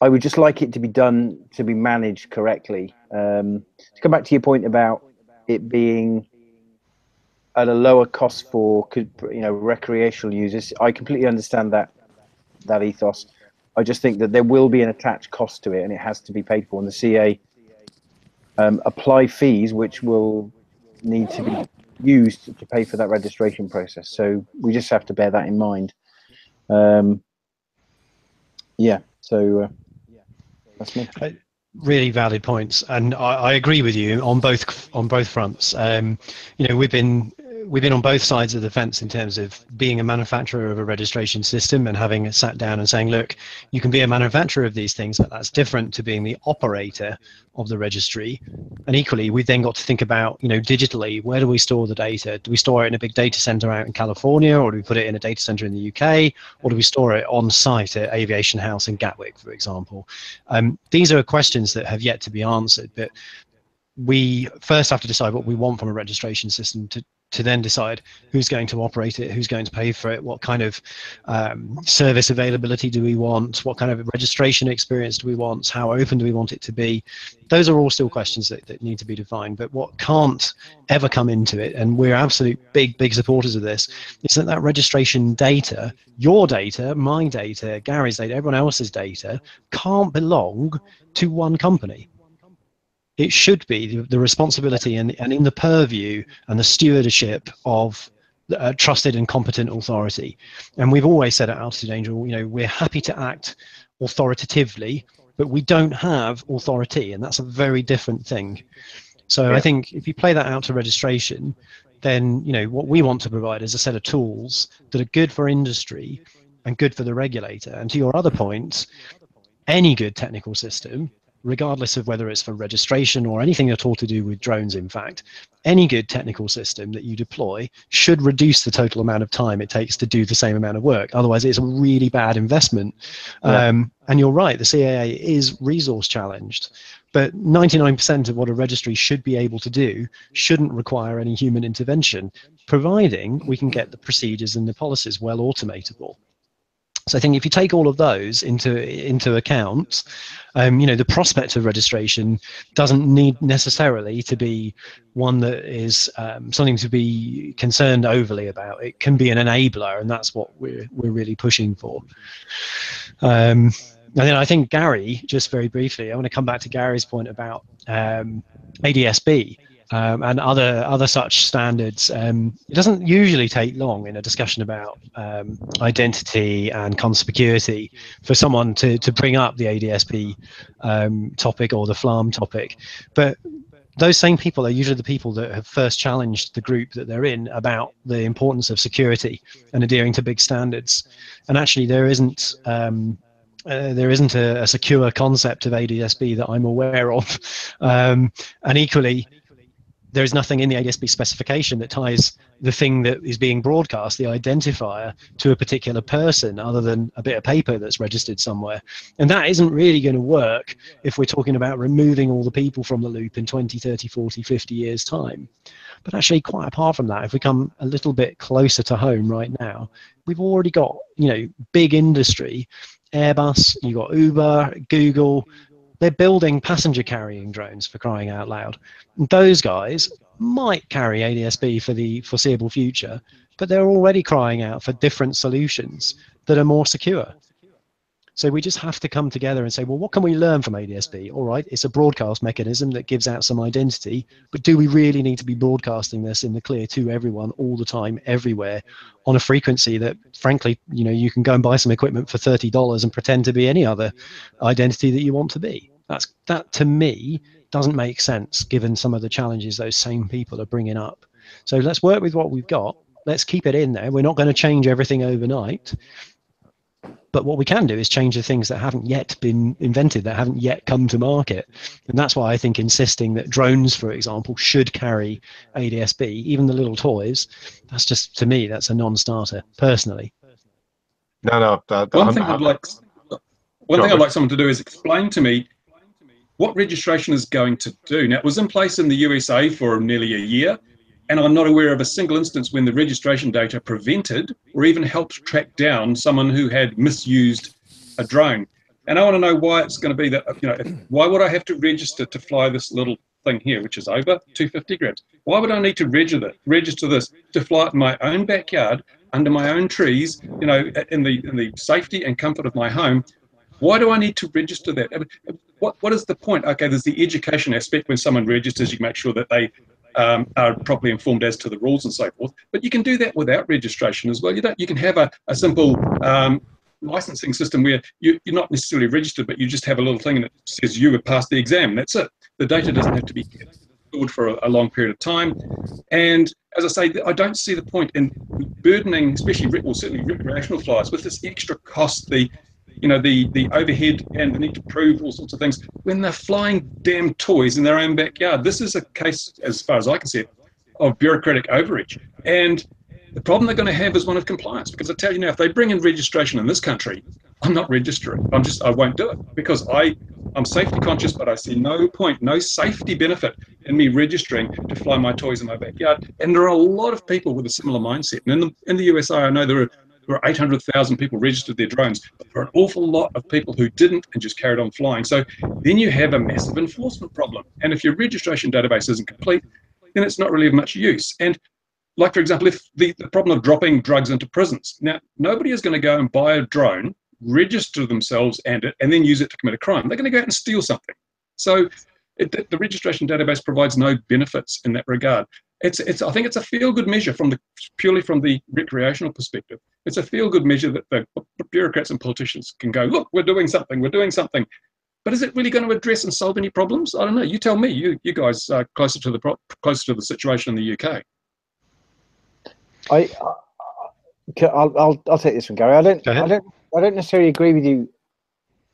would just like it to be done, to be managed correctly. To come back to your point about it being at a lower cost for recreational users, I completely understand that ethos. I just think that there will be an attached cost to it, and it has to be paid for. And the CA apply fees which will need to be used to pay for that registration process. So we just have to bear that in mind. Yeah. So that's me. Really valid points, and I agree with you on both fronts. We've been on both sides of the fence in terms of being a manufacturer of a registration system and having sat down and saying, look, you can be a manufacturer of these things, but that's different to being the operator of the registry. And equally, we've then got to think about, digitally, where do we store the data? Do we store it in a big data center out in California, or do we put it in a data center in the UK, or do we store it on site at Aviation House in Gatwick, for example? These are questions that have yet to be answered, but we first have to decide what we want from a registration system to then decide who's going to operate it, who's going to pay for it, what kind of service availability do we want, what kind of registration experience do we want, how open do we want it to be. Those are all still questions that need to be defined. But what can't ever come into it, and we're absolute big supporters of this, is that registration data, your data, my data, Gary's data, everyone else's data, can't belong to one company. It should be the responsibility and in the purview and the stewardship of a trusted and competent authority. And we've always said at Altitude Angel, we're happy to act authoritatively, but we don't have authority, and that's a very different thing. So yeah. I think if you play that out to registration, then what we want to provide is a set of tools that are good for industry and good for the regulator. And to your other point, any good technical system, regardless of whether it's for registration or anything at all to do with drones, in fact, any good technical system that you deploy should reduce the total amount of time it takes to do the same amount of work. Otherwise, it's a really bad investment. Yeah. And you're right, the CAA is resource challenged, but 99% of what a registry should be able to do shouldn't require any human intervention, providing we can get the procedures and the policies well automatable. So I think if you take all of those into account, the prospect of registration doesn't need necessarily to be one that is something to be concerned overly about. It can be an enabler, and that's what we're really pushing for. And then I think Gary, just very briefly, I want to come back to Gary's point about ADSB. And other such standards. It doesn't usually take long in a discussion about identity and conspicuity for someone to bring up the ADSB topic or the FLAM topic. But those same people are usually the people that have first challenged the group that they're in about the importance of security and adhering to big standards. And actually there isn't a secure concept of ADSB that I'm aware of. And equally, there is nothing in the ADSB specification that ties the thing that is being broadcast, the identifier, to a particular person other than a bit of paper that's registered somewhere. And that isn't really going to work if we're talking about removing all the people from the loop in 20, 30, 40, 50 years' time. But actually, quite apart from that, if we come a little bit closer to home right now, we've already got, big industry, Airbus, you've got Uber, Google. They're building passenger carrying drones, for crying out loud. And those guys might carry ADSB for the foreseeable future, but they're already crying out for different solutions that are more secure. So we just have to come together and say, well, what can we learn from ADSB? All right, it's a broadcast mechanism that gives out some identity, but do we really need to be broadcasting this in the clear to everyone all the time, everywhere, on a frequency that, frankly, you can go and buy some equipment for $30 and pretend to be any other identity that you want to be? That to me doesn't make sense, given some of the challenges those same people are bringing up. So let's work with what we've got. Let's keep it in there. We're not going to change everything overnight. But what we can do is change the things that haven't yet been invented, that haven't yet come to market. And that's why I think insisting that drones, for example, should carry ADSB, even the little toys, that's just, to me, that's a non-starter, personally. No. One thing I'd like someone to do is explain to me what registration is going to do. Now, it was in place in the USA for nearly a year, and I'm not aware of a single instance when the registration data prevented or even helped track down someone who had misused a drone. And I want to know why it's going to be that, why would I have to register to fly this little thing here, which is over 250 grams? Why would I need to register this to fly it in my own backyard, under my own trees, in the safety and comfort of my home? Why do I need to register that? What is the point? Okay, there's the education aspect. When someone registers, you make sure that they are properly informed as to the rules and so forth. But you can do that without registration as well. You can have a simple licensing system where you're not necessarily registered, but you just have a little thing and it says you have passed the exam. That's it. The data doesn't have to be stored for a long period of time. And as I say, I don't see the point in burdening, especially certainly recreational flyers, with this extra cost, the overhead and the need to prove all sorts of things when they're flying damn toys in their own backyard. This is a case, as far as I can see it, of bureaucratic overreach. And the problem they're going to have is one of compliance, because I tell you now, if they bring in registration in this country, I'm not registering. I won't do it, because I'm safety conscious, but I see no safety benefit in me registering to fly my toys in my backyard. And there are a lot of people with a similar mindset. And in the USA, I know there are 800,000 people registered their drones, but there are an awful lot of people who didn't and just carried on flying. So then you have a massive enforcement problem. And if your registration database isn't complete, then it's not really of much use. And like, for example, if the problem of dropping drugs into prisons. Now, nobody is going to go and buy a drone, register themselves and then use it to commit a crime. They're going to go out and steal something. So the registration database provides no benefits in that regard. I think it's a feel-good measure purely from the recreational perspective. It's a feel-good measure that the bureaucrats and politicians can go, look, we're doing something. But is it really going to address and solve any problems? I don't know. You tell me. You guys are closer to the situation in the UK. I'll take this one, Gary. I don't necessarily agree with you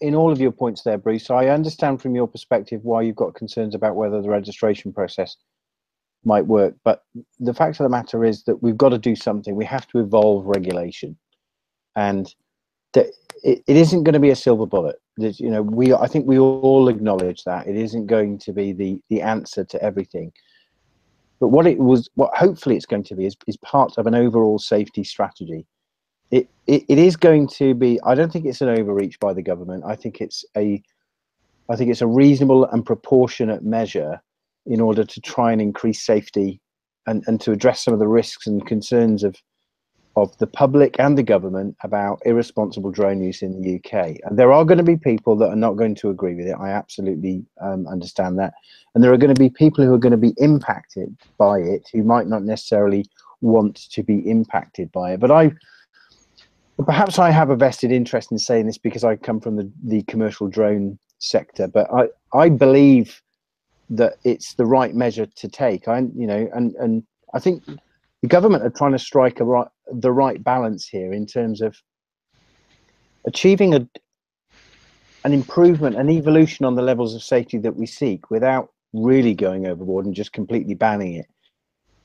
in all of your points there, Bruce. I understand from your perspective why you've got concerns about whether the registration process might work, but the fact of the matter is that we've got to do something. We have to evolve regulation, and that it isn't going to be a silver bullet. I think we all acknowledge that it isn't going to be the answer to everything. But what hopefully it's going to be is part of an overall safety strategy. it is going to be. I don't think it's an overreach by the government. I think it's a reasonable and proportionate measure in order to try and increase safety and to address some of the risks and concerns of the public and the government about irresponsible drone use in the UK. And there are going to be people that are not going to agree with it. I absolutely understand that. And there are going to be people who are going to be impacted by it who might not necessarily want to be impacted by it. But perhaps I have a vested interest in saying this because I come from the commercial drone sector, but I believe that it's the right measure to take. And I think the government are trying to strike the right balance here in terms of achieving an improvement, an evolution on the levels of safety that we seek without really going overboard and just completely banning it.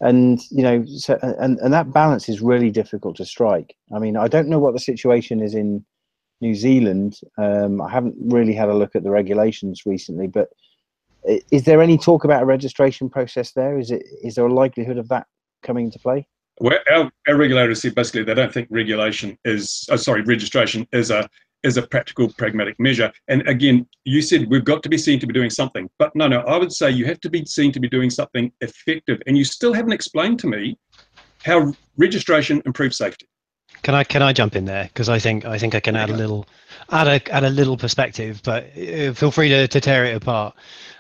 And so that balance is really difficult to strike. I mean, I don't know what the situation is in New Zealand. I haven't really had a look at the regulations recently, but is there any talk about a registration process there? Is there a likelihood of that coming into play? Well, our regulators said basically they don't think registration is a practical, pragmatic measure. And again, you said we've got to be seen to be doing something, but no, I would say you have to be seen to be doing something effective. And you still haven't explained to me how registration improves safety. Can I jump in there, because I think I can add a little perspective, but feel free to tear it apart.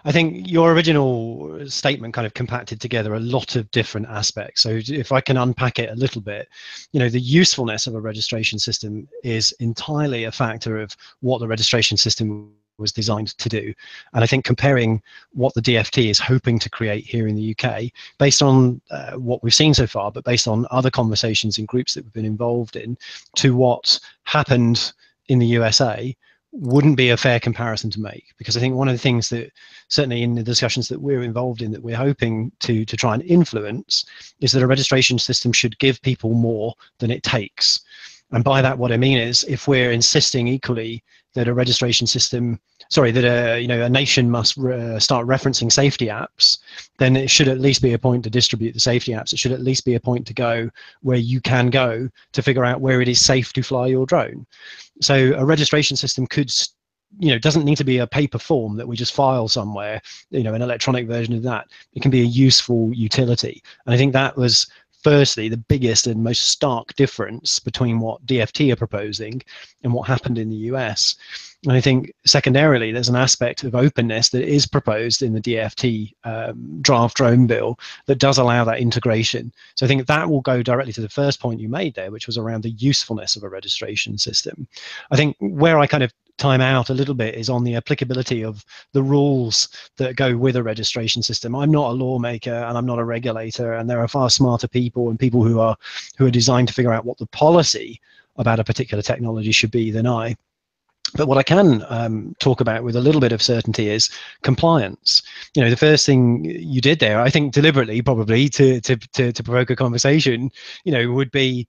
I think your original statement kind of compacted together a lot of different aspects. So if I can unpack it a little bit, the usefulness of a registration system is entirely a factor of what the registration system was designed to do. And I think comparing what the DFT is hoping to create here in the UK, based on what we've seen so far, but based on other conversations in groups that we've been involved in, to what happened in the USA, wouldn't be a fair comparison to make. Because I think one of the things that, certainly in the discussions that we're involved in, that we're hoping to try and influence, is that a registration system should give people more than it takes. And by that, what I mean is, if we're insisting equally that a registration system, that a nation must start referencing safety apps, then it should at least be a point to distribute the safety apps. It should at least be a point to go where you can go to figure out where it is safe to fly your drone. So a registration system could, doesn't need to be a paper form that we just file somewhere, an electronic version of that. It can be a useful utility. And I think that was, firstly, the biggest and most stark difference between what DFT are proposing and what happened in the US. And I think secondarily, there's an aspect of openness that is proposed in the DFT draft drone bill that does allow that integration. So I think that will go directly to the first point you made there, which was around the usefulness of a registration system. I think where I kind of time out a little bit is on the applicability of the rules that go with a registration system. I'm not a lawmaker and I'm not a regulator, and there are far smarter people and people who are designed to figure out what the policy about a particular technology should be than I. But what I can talk about with a little bit of certainty is compliance. The first thing you did there, I think deliberately, probably to provoke a conversation, would be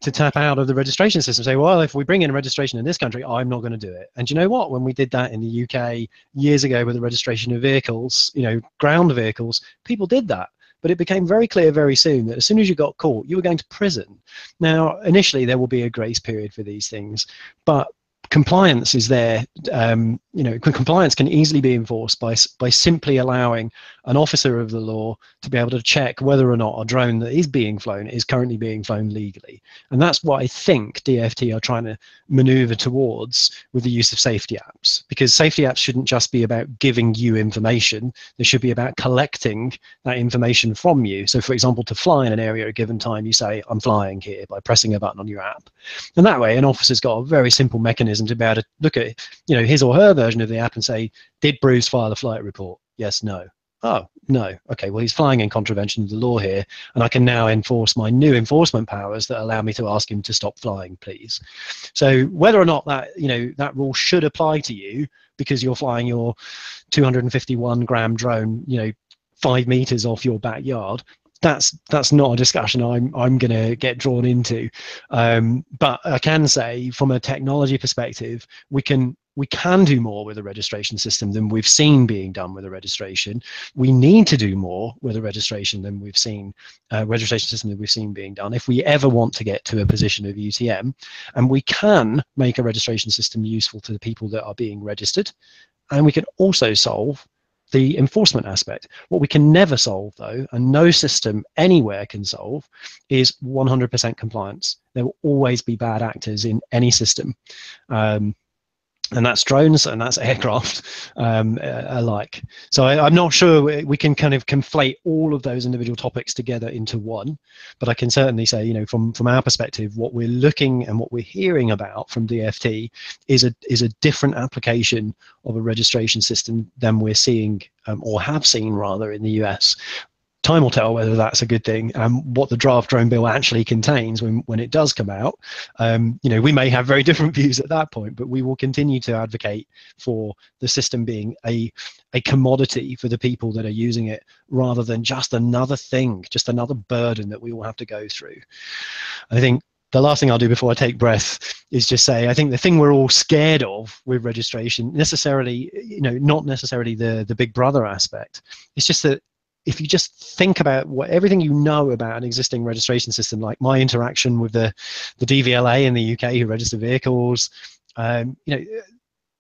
to tap out of the registration system, say, well, if we bring in a registration in this country, I'm not going to do it. And you know what? When we did that in the UK years ago with the registration of vehicles, ground vehicles, people did that. But it became very clear very soon that as soon as you got caught, you were going to prison. Now, initially, there will be a grace period for these things, but compliance is there. Compliance can easily be enforced by simply allowing an officer of the law to be able to check whether or not a drone that is being flown is currently being flown legally. And that's what I think DFT are trying to maneuver towards with the use of safety apps, because safety apps shouldn't just be about giving you information. They should be about collecting that information from you. So, for example, to fly in an area at a given time, you say, I'm flying here, by pressing a button on your app. And that way, an officer's got a very simple mechanism to be able to look at his or her version of the app and say, did Bruce file a flight report? Yes, no. Oh, no. Okay, well, he's flying in contravention of the law here, and I can now enforce my new enforcement powers that allow me to ask him to stop flying, please. So whether or not that, that rule should apply to you because you're flying your 251-gram drone, 5 meters off your backyard, that's not a discussion I'm going to get drawn into. But I can say, from a technology perspective, we can we can do more with a registration system than we've seen being done with a registration. We need to do more with a registration than we've seen, registration system that we've seen being done if we ever want to get to a position of UTM. And we can make a registration system useful to the people that are being registered. And we can also solve the enforcement aspect. What we can never solve, though, and no system anywhere can solve, is 100% compliance. There will always be bad actors in any system. And that's drones and that's aircraft alike. So I'm not sure we can kind of conflate all of those individual topics together into one, but I can certainly say, you know, from our perspective, what we're looking and what we're hearing about from DFT is a different application of a registration system than we're seeing or have seen rather in the US. Time will tell whether that's a good thing and what the draft drone bill actually contains when it does come out. You know, we may have very different views at that point, but we will continue to advocate for the system being a commodity for the people that are using it, rather than just another thing, just another burden that we all have to go through. I think the last thing I'll do before I take breath is just say, I think the thing we're all scared of with registration, necessarily, you know, not necessarily the big brother aspect. It's just that if you just think about everything you know about an existing registration system, like my interaction with the DVLA in the UK who register vehicles, you know,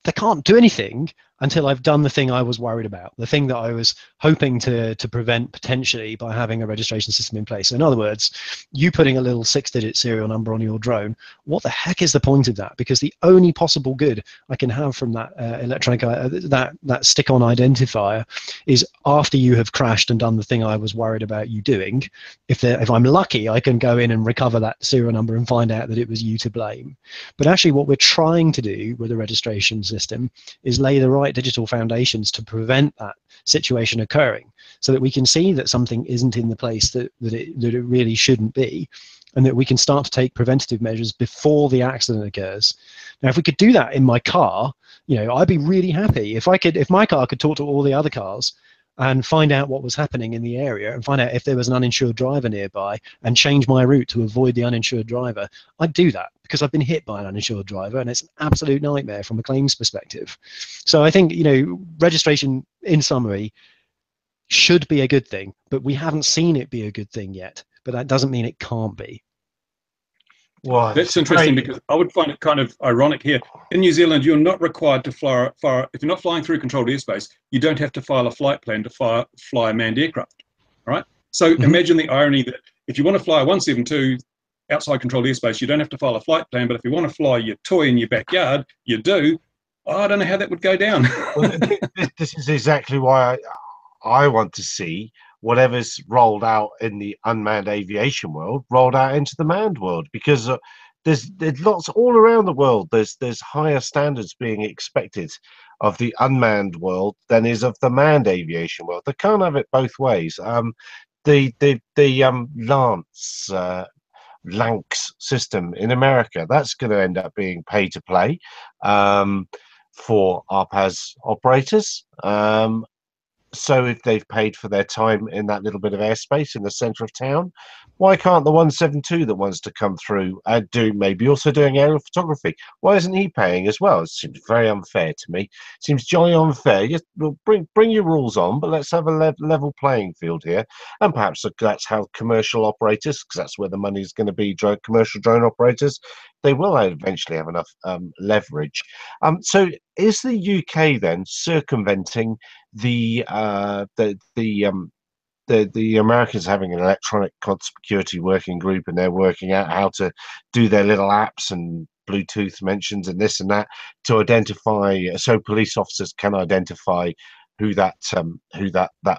they can't do anything until I've done the thing I was worried about, the thing that I was hoping to prevent potentially by having a registration system in place. So in other words, you putting a little 6-digit serial number on your drone, what the heck is the point of that? Because the only possible good I can have from that electronic, that stick-on identifier is after you have crashed and done the thing I was worried about you doing. If I'm lucky, I can go in and recover that serial number and find out that it was you to blame. But actually what we're trying to do with a registration system is lay the right digital foundations to prevent that situation occurring, so that we can see that something isn't in the place that it really shouldn't be, and that we can start to take preventative measures before the accident occurs. Now, if we could do that in my car, you know, I'd be really happy. If my car could talk to all the other cars and find out what was happening in the area and find out if there was an uninsured driver nearby and change my route to avoid the uninsured driver, I'd do that, because I've been hit by an uninsured driver and it's an absolute nightmare from a claims perspective. So I think, you know, registration, in summary, should be a good thing, but we haven't seen it be a good thing yet. But that doesn't mean it can't be. Well, that's interesting, because I would find it kind of ironic here. In New Zealand, you're not required to fly, if you're not flying through controlled airspace, you don't have to file a flight plan to fly a manned aircraft, right? So imagine the irony that if you want to fly a 172 outside controlled airspace, you don't have to file a flight plan, but if you want to fly your toy in your backyard, you do. Oh, I don't know how that would go down. Well, this is exactly why I want to see whatever's rolled out in the unmanned aviation world rolled out into the manned world, because there's lots all around the world. There's higher standards being expected of the unmanned world than is of the manned aviation world. They can't have it both ways. The Lanx system in America, that's going to end up being pay to play for RPAS operators. So if they've paid for their time in that little bit of airspace in the centre of town, why can't the 172 that wants to come through and maybe also doing aerial photography? Why isn't he paying as well? It seems very unfair to me. It seems jolly unfair. Just bring your rules on, but let's have a level playing field here. And perhaps that's how commercial operators, because that's where the money is going to be, commercial drone operators, they will eventually have enough leverage. So is the UK then circumventing the Americans having an electronic conspicuity working group, and they're working out how to do their little apps and Bluetooth mentions and this and that to identify, so police officers can identify who that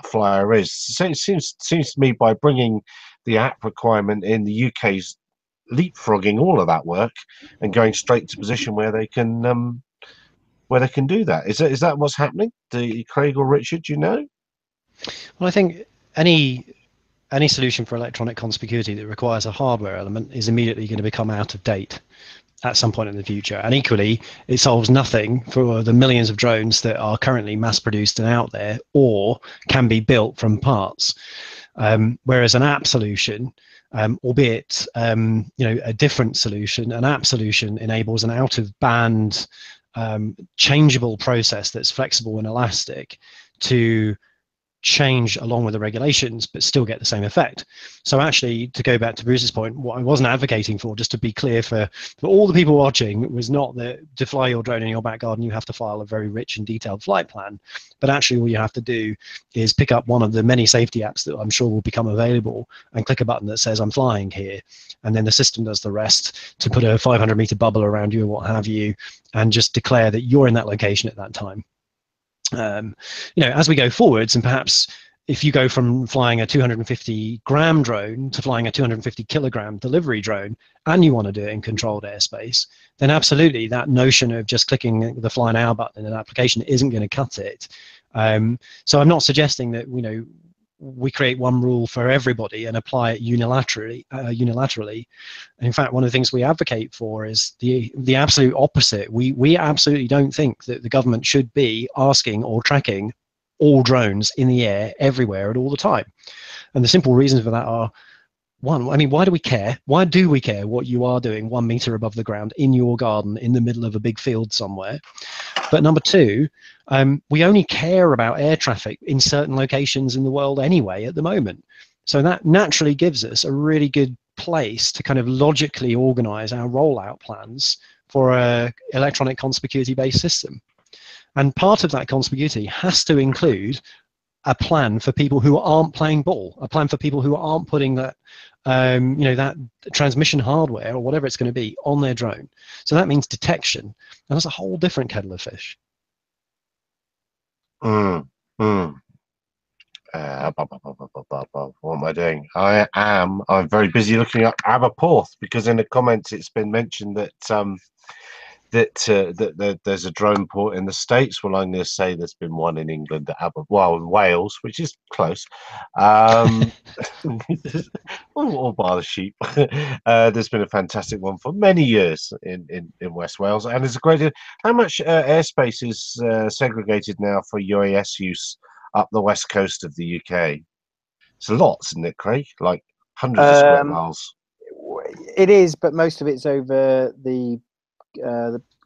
flyer is. So it seems to me, by bringing the app requirement in, the UK's leapfrogging all of that work and going straight to position where they can do that. Is that what's happening? Craig or Richard, do you know? Well, I think any solution for electronic conspicuity that requires a hardware element is immediately going to become out of date at some point in the future. And equally, it solves nothing for the millions of drones that are currently mass produced and out there, or can be built from parts. Whereas an app solution, albeit a different solution, an app solution enables an out of band changeable process that's flexible and elastic to change along with the regulations but still get the same effect. So actually, to go back to Bruce's point, what I wasn't advocating for, just to be clear for all the people watching, was not that to fly your drone in your back garden you have to file a very rich and detailed flight plan, but actually all you have to do is pick up one of the many safety apps that I'm sure will become available and click a button that says I'm flying here, and then the system does the rest to put a 500-meter bubble around you or what have you, and just declare that you're in that location at that time. As we go forwards, and perhaps if you go from flying a 250-gram drone to flying a 250-kilogram delivery drone, and you want to do it in controlled airspace, then absolutely that notion of just clicking the fly now button in an application isn't going to cut it. So I'm not suggesting that we create one rule for everybody and apply it unilaterally. In fact, one of the things we advocate for is the absolute opposite. We absolutely don't think that the government should be asking or tracking all drones in the air everywhere at all the time. And the simple reasons for that are, one, I mean, why do we care? Why do we care what you are doing 1 meter above the ground in your garden in the middle of a big field somewhere? But number two, we only care about air traffic in certain locations in the world anyway at the moment. So that naturally gives us a really good place to kind of logically organize our rollout plans for a electronic conspicuity-based system. And part of that conspicuity has to include a plan for people who aren't playing ball, a plan for people who aren't putting that, that transmission hardware or whatever it's going to be on their drone. So that means detection, and that's a whole different kettle of fish. What am I doing? I'm very busy looking up Aberporth, because in the comments it's been mentioned that that there's a drone port in the States. Well, I'm going to say there's been one in England at Wales, which is close. Or by the sheep. There's been a fantastic one for many years in West Wales, and it's a great. How much airspace is segregated now for UAS use up the west coast of the UK? It's a lot, isn't it, Craig? Like hundreds of square miles. It is, but most of it's over the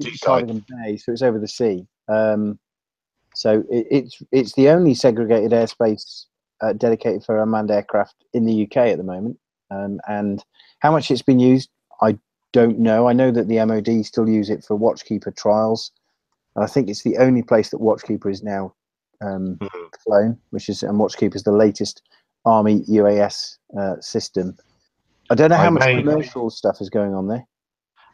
Seaside. Bay, so it's over the sea. So it's the only segregated airspace dedicated for unmanned aircraft in the UK at the moment. And how much it's been used, I don't know. I know that the MOD still use it for Watchkeeper trials, and I think it's the only place that Watchkeeper is now flown, and Watchkeeper is the latest Army UAS system. I don't know how much commercial stuff is going on there.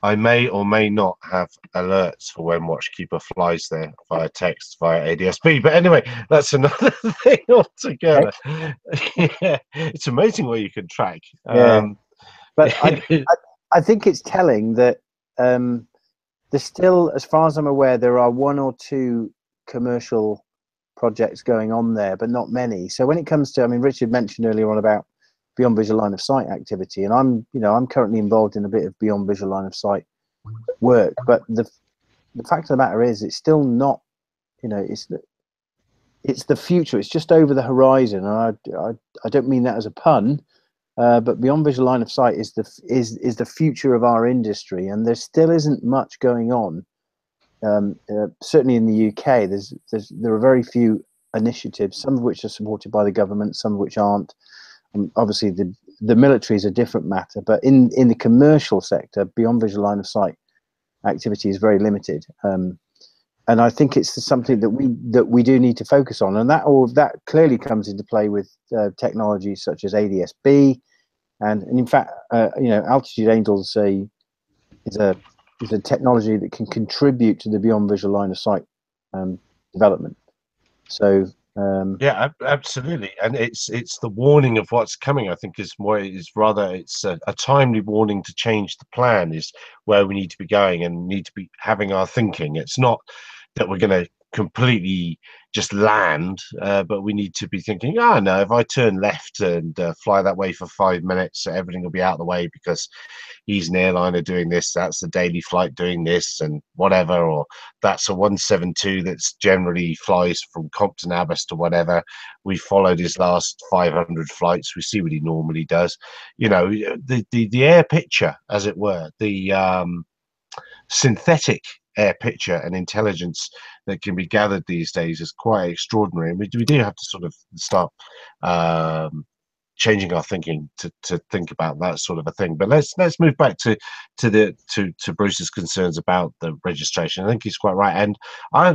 I may or may not have alerts for when Watchkeeper flies there via text, via ADSB. But anyway, that's another thing altogether. Okay. Yeah, it's amazing what you can track. Yeah. But I think it's telling that there's still, as far as I'm aware, there are one or two commercial projects going on there, but not many. So when it comes to, I mean, Richard mentioned earlier on about beyond visual line of sight activity, and I'm currently involved in a bit of beyond visual line of sight work, but the fact of the matter is it's still not, it's the future. It's just over the horizon, and I don't mean that as a pun, but beyond visual line of sight is the future of our industry, and there still isn't much going on. Certainly in the UK, there are very few initiatives, some of which are supported by the government, some of which aren't. Obviously, the military is a different matter, but in the commercial sector, beyond visual line of sight activity is very limited, and I think it's something that we do need to focus on, and that clearly comes into play with technologies such as ADSB, and in fact, Altitude Angel is a technology that can contribute to the beyond visual line of sight development. So. Yeah, absolutely, and it's the warning of what's coming. I think it's a timely warning to change the plan is where we need to be going and need to be having our thinking. It's not that we're going to completely just land, but we need to be thinking, no, if I turn left and fly that way for 5 minutes, everything will be out of the way because he's an airliner doing this, that's the daily flight doing this and whatever, or that's a 172 that's generally flies from Compton Abbas to whatever. We followed his last 500 flights, we see what he normally does. The air picture, as it were, the synthetic air picture and intelligence that can be gathered these days is quite extraordinary, and we do have to sort of start changing our thinking to think about that sort of a thing. But let's move back to Bruce's concerns about the registration. I think he's quite right, and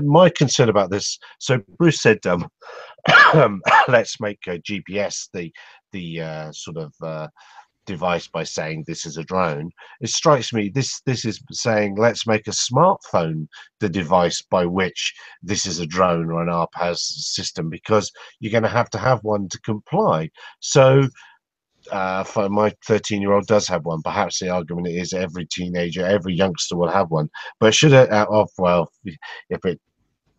my concern about this. So Bruce said, let's make GPS the sort of device by saying this is a drone. It strikes me this is saying let's make a smartphone the device by which this is a drone or an RPAS system, because you're going to have one to comply. So for my 13-year-old does have one. Perhaps the argument is every teenager, every youngster will have one. But should it well, if it,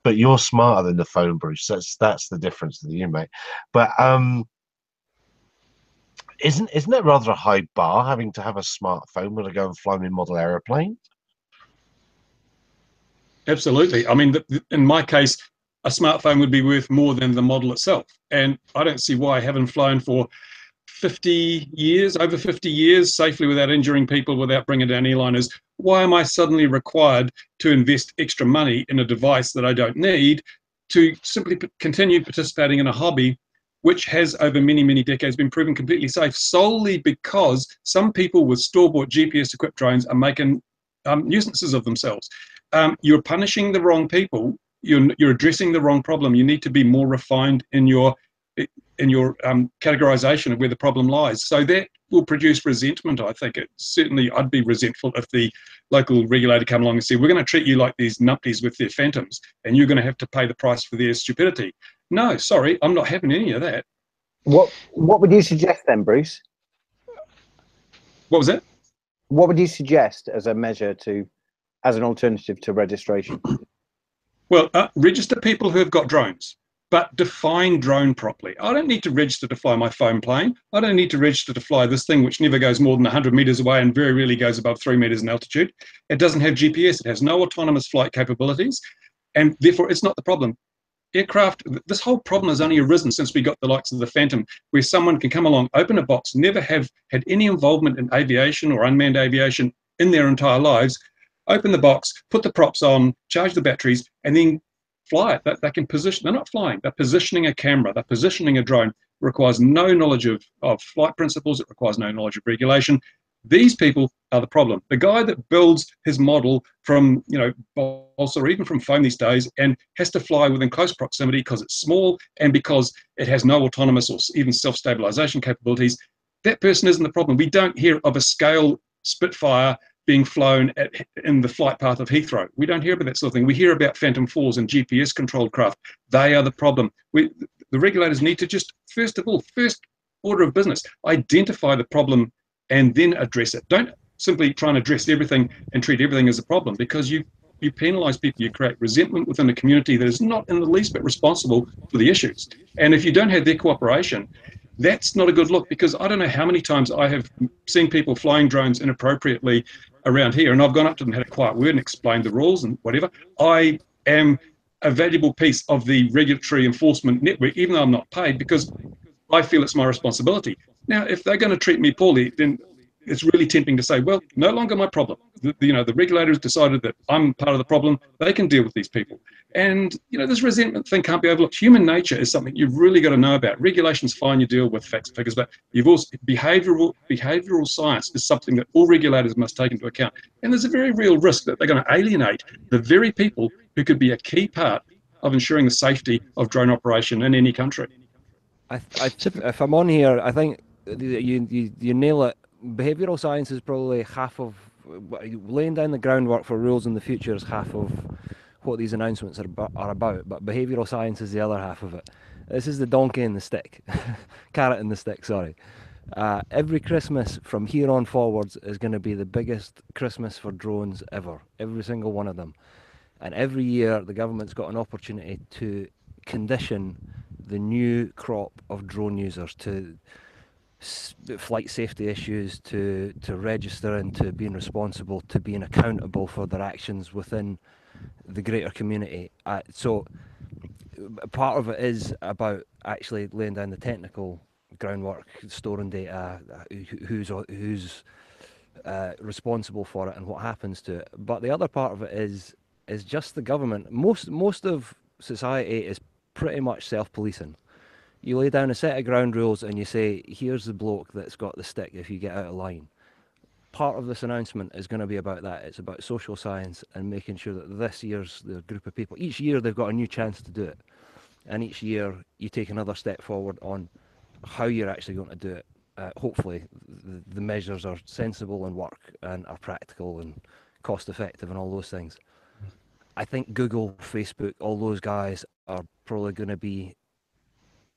but you're smarter than the phone, Bruce. That's the difference that you make. But isn't that rather a high bar, having to have a smartphone when I go and fly my model aeroplane? Absolutely. I mean, in my case, a smartphone would be worth more than the model itself. And I don't see why, having flown for 50 years, over 50 years, safely without injuring people, without bringing down airliners, why am I suddenly required to invest extra money in a device that I don't need to simply continue participating in a hobby which has over many, many decades been proven completely safe, solely because some people with store-bought GPS-equipped drones are making nuisances of themselves. You're punishing the wrong people. You're addressing the wrong problem. You need to be more refined in your categorization of where the problem lies. So that will produce resentment, I think. Certainly, I'd be resentful if the local regulator come along and said, we're going to treat you like these numpties with their phantoms, and you're going to have to pay the price for their stupidity. No, sorry, I'm not having any of that. What would you suggest then, Bruce? What was that? What would you suggest as a measure as an alternative to registration? Well, register people who have got drones, but define drone properly. I don't need to register to fly my foam plane. I don't need to register to fly this thing which never goes more than 100 meters away and very rarely goes above 3 meters in altitude. It doesn't have GPS. It has no autonomous flight capabilities, and therefore it's not the problem. Aircraft, this whole problem has only arisen since we got the likes of the Phantom, where someone can come along, open a box, never have had any involvement in aviation or unmanned aviation in their entire lives, open the box, put the props on, charge the batteries, and then fly it. They can position. They're not flying. They're positioning a camera. They're positioning a drone. It requires no knowledge of flight principles. It requires no knowledge of regulation. These people are the problem. The guy that builds his model from, balsa or even from foam these days and has to fly within close proximity because it's small and because it has no autonomous or even self-stabilization capabilities, that person isn't the problem. We don't hear of a scale Spitfire being flown in the flight path of Heathrow. We don't hear about that sort of thing. We hear about Phantom 4s and GPS-controlled craft. They are the problem. The regulators need to just, first order of business, identify the problem and then address it. Don't simply try and address everything and treat everything as a problem, because you penalize people, you create resentment within a community that is not in the least bit responsible for the issues. And if you don't have their cooperation, that's not a good look, because I don't know how many times I have seen people flying drones inappropriately around here, and I've gone up to them, had a quiet word and explained the rules and whatever. I am a valuable piece of the regulatory enforcement network, even though I'm not paid, because I feel it's my responsibility. Now, if they're going to treat me poorly, then it's really tempting to say, well, no longer my problem. The regulators decided that I'm part of the problem. They can deal with these people. And, this resentment thing can't be overlooked. Human nature is something you've really got to know about. Regulation's fine, you deal with facts and figures, but you've also, behavioral science is something that all regulators must take into account. And there's a very real risk that they're going to alienate the very people who could be a key part of ensuring the safety of drone operation in any country. If I'm on here, I think you nail it. Behavioural science is probably half of laying down the groundwork for rules in the future is half of what these announcements are about. But behavioural science is the other half of it. This is the donkey and the stick, carrot and the stick. Sorry. Every Christmas from here on forwards is going to be the biggest Christmas for drones ever. Every single one of them. And every year the government's got an opportunity to condition the new crop of drone users to flight safety issues, to registering, to being responsible, to being accountable for their actions within the greater community. So part of it is about actually laying down the technical groundwork, storing data, who's responsible for it and what happens to it. But the other part of it is is just the government. Most of society is pretty much self-policing. You lay down a set of ground rules and you say, here's the bloke that's got the stick if you get out of line. Part of this announcement is going to be about that. It's about social science and making sure that this year's the group of people, each year they've got a new chance to do it. And each year you take another step forward on how you're actually going to do it. Hopefully the measures are sensible and work and are practical and cost effective and all those things. I think Google, Facebook, all those guys are probably going to be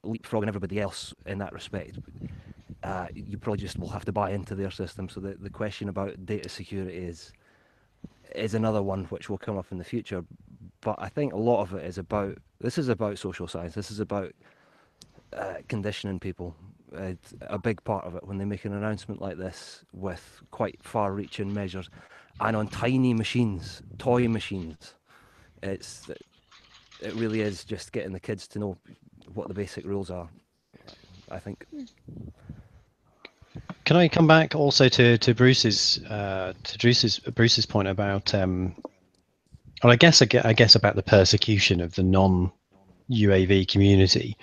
leapfrogging everybody else in that respect. You probably just will have to buy into their system. So the question about data security is another one which will come up in the future. But I think a lot of it is about, this is about social science. This is about conditioning people. It's a big part of it when they make an announcement like this with quite far-reaching measures and on tiny machines, toy machines. It really is just getting the kids to know what the basic rules are, I think. Can I come back also to Bruce's point about well, I guess about the persecution of the non-UAV community,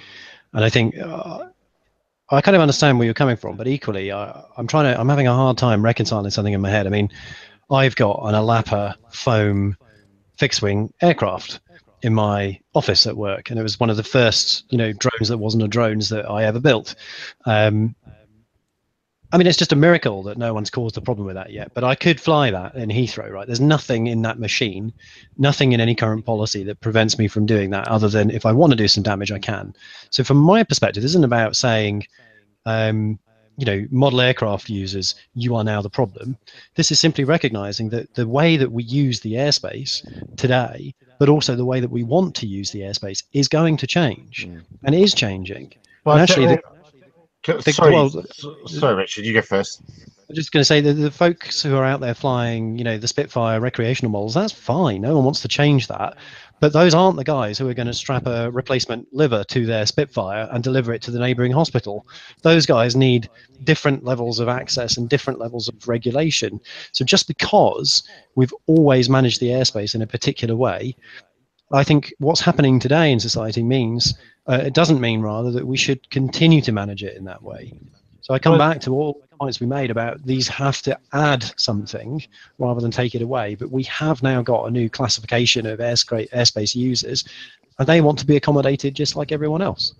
and I think I kind of understand where you're coming from, but equally I'm having a hard time reconciling something in my head. I mean, I've got an Alapa foam fixed-wing aircraft in my office at work, and it was one of the first drones that wasn't a drones that I ever built. I mean, it's just a miracle that no one's caused a problem with that yet, but I could fly that in Heathrow, right? There's nothing in that machine, nothing in any current policy that prevents me from doing that, other than if I want to do some damage, I can. So from my perspective, this isn't about saying, model aircraft users, you are now the problem. This is simply recognizing that the way that we use the airspace today, but also the way that we want to use the airspace is going to change, and is changing. Well, and actually, sorry, Richard, you go first. I'm just going to say that the folks who are out there flying, the Spitfire recreational models, that's fine. No one wants to change that. But those aren't the guys who are going to strap a replacement liver to their Spitfire and deliver it to the neighboring hospital. Those guys need different levels of access and different levels of regulation. So just because we've always managed the airspace in a particular way, I think what's happening today in society means, it doesn't mean rather that we should continue to manage it in that way. So I come back to all the points we made about these have to add something rather than take it away. But we have now got a new classification of airspace users, and they want to be accommodated just like everyone else.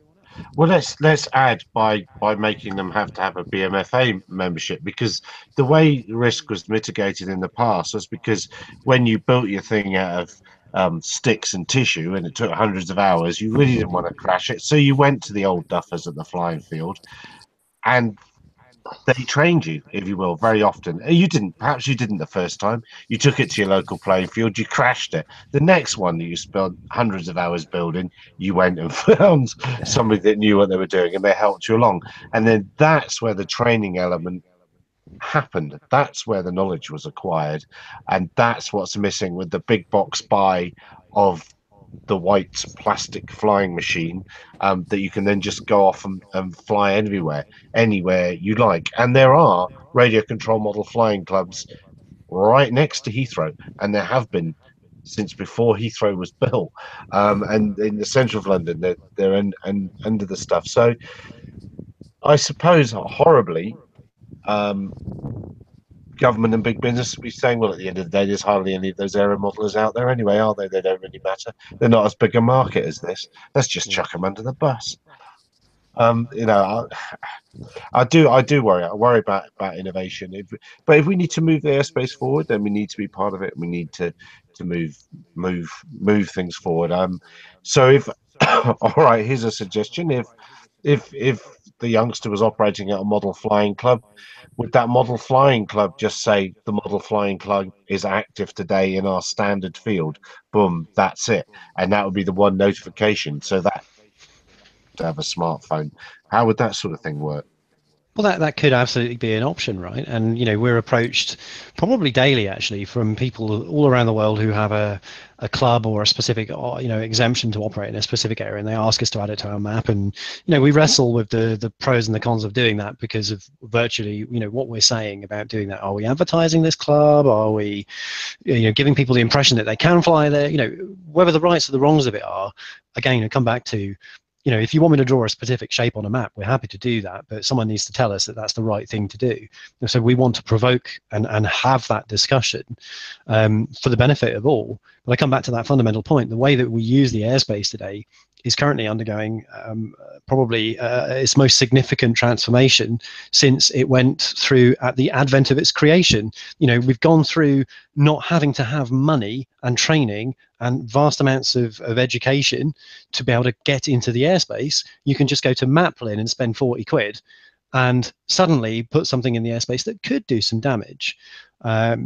Well, let's add by making them have to have a BMFA membership, because the way risk was mitigated in the past was because when you built your thing out of sticks and tissue and it took hundreds of hours, you really didn't want to crash it, so you went to the old duffers at the flying field and they trained you, if you will, very often. Perhaps you didn't the first time. You took it to your local playing field, you crashed it. The next one that you spent hundreds of hours building, you went and found somebody that knew what they were doing and they helped you along. And then that's where the training element happened. That's where the knowledge was acquired. And that's what's missing with the big box buy of the white plastic flying machine that you can then just go off and fly anywhere you like. And there are radio control model flying clubs right next to Heathrow, and there have been since before Heathrow was built, and in the centre of London they're under the stuff. So I suppose horribly government and big business will be saying, well, at the end of the day, there's hardly any of those aero modelers out there anyway, are they? They don't really matter. They're not as big a market as this. Let's just chuck them under the bus. I do worry. I worry about innovation. But if we need to move the airspace forward, then we need to be part of it. We need to move things forward. So if all right, here's a suggestion. If the youngster was operating at a model flying club, would that model flying club just say the model flying club is active today in our standard field? Boom, that's it. And that would be the one notification. So that to have a smartphone. How would that sort of thing work? Well, that could absolutely be an option, right? And we're approached probably daily, actually, from people all around the world who have a club or a specific exemption to operate in a specific area, and they ask us to add it to our map. And we wrestle with the pros and the cons of doing that, because of virtually what we're saying about doing that. Are we advertising this club? Are we giving people the impression that they can fly there? Whether the rights or the wrongs of it are, again, I come back to, if you want me to draw a specific shape on a map, we're happy to do that, but someone needs to tell us that that's the right thing to do. And so we want to provoke and have that discussion for the benefit of all. But I come back to that fundamental point. The way that we use the airspace today is currently undergoing probably its most significant transformation since it went through at the advent of its creation. We've gone through not having to have money and training and vast amounts of education to be able to get into the airspace. You can just go to Maplin and spend 40 quid and suddenly put something in the airspace that could do some damage. How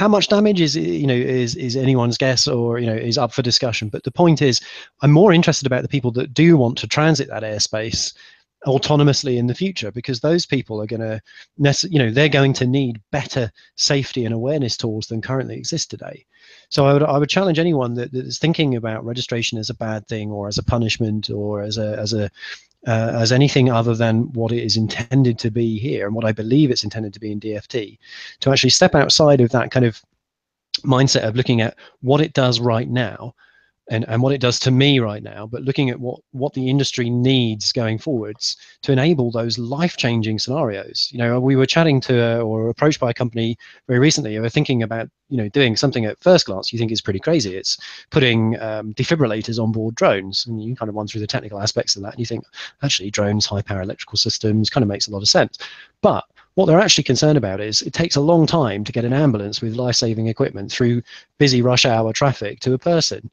much damage is anyone's guess, or is up for discussion. But the point is, I'm more interested about the people that do want to transit that airspace autonomously in the future, because those people are going to they're going to need better safety and awareness tools than currently exist today. So I would challenge anyone that is thinking about registration as a bad thing, or as a punishment, or as anything other than what it is intended to be here, and what I believe it's intended to be in DFT, to actually step outside of that kind of mindset of looking at what it does right now and what it does to me right now, but looking at what the industry needs going forwards to enable those life-changing scenarios. We were chatting to or approached by a company very recently who were thinking about doing something at first glance you think is pretty crazy. It's putting defibrillators on board drones, and you kind of run through the technical aspects of that, and you think, actually, drones, high-power electrical systems, kind of makes a lot of sense. But what they're actually concerned about is it takes a long time to get an ambulance with life-saving equipment through busy rush hour traffic to a person.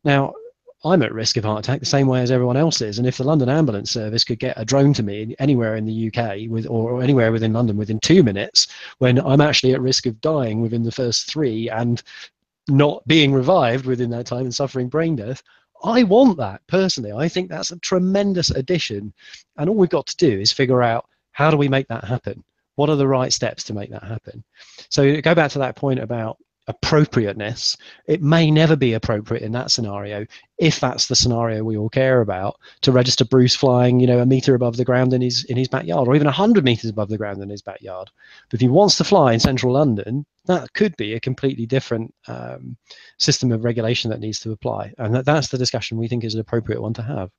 Now, I'm at risk of heart attack the same way as everyone else is, and if the London Ambulance Service could get a drone to me anywhere in the UK or anywhere within London within 2 minutes, when I'm actually at risk of dying within the first 3 and not being revived within that time and suffering brain death, I want that personally. I think that's a tremendous addition, and all we've got to do is figure out, how do we make that happen? What are the right steps to make that happen? So go back to that point about appropriateness. It may never be appropriate in that scenario, if that's the scenario we all care about, to register Bruce flying a meter above the ground in his backyard, or even 100 meters above the ground in his backyard. But if he wants to fly in central London, that could be a completely different system of regulation that needs to apply, and that's the discussion we think is an appropriate one to have.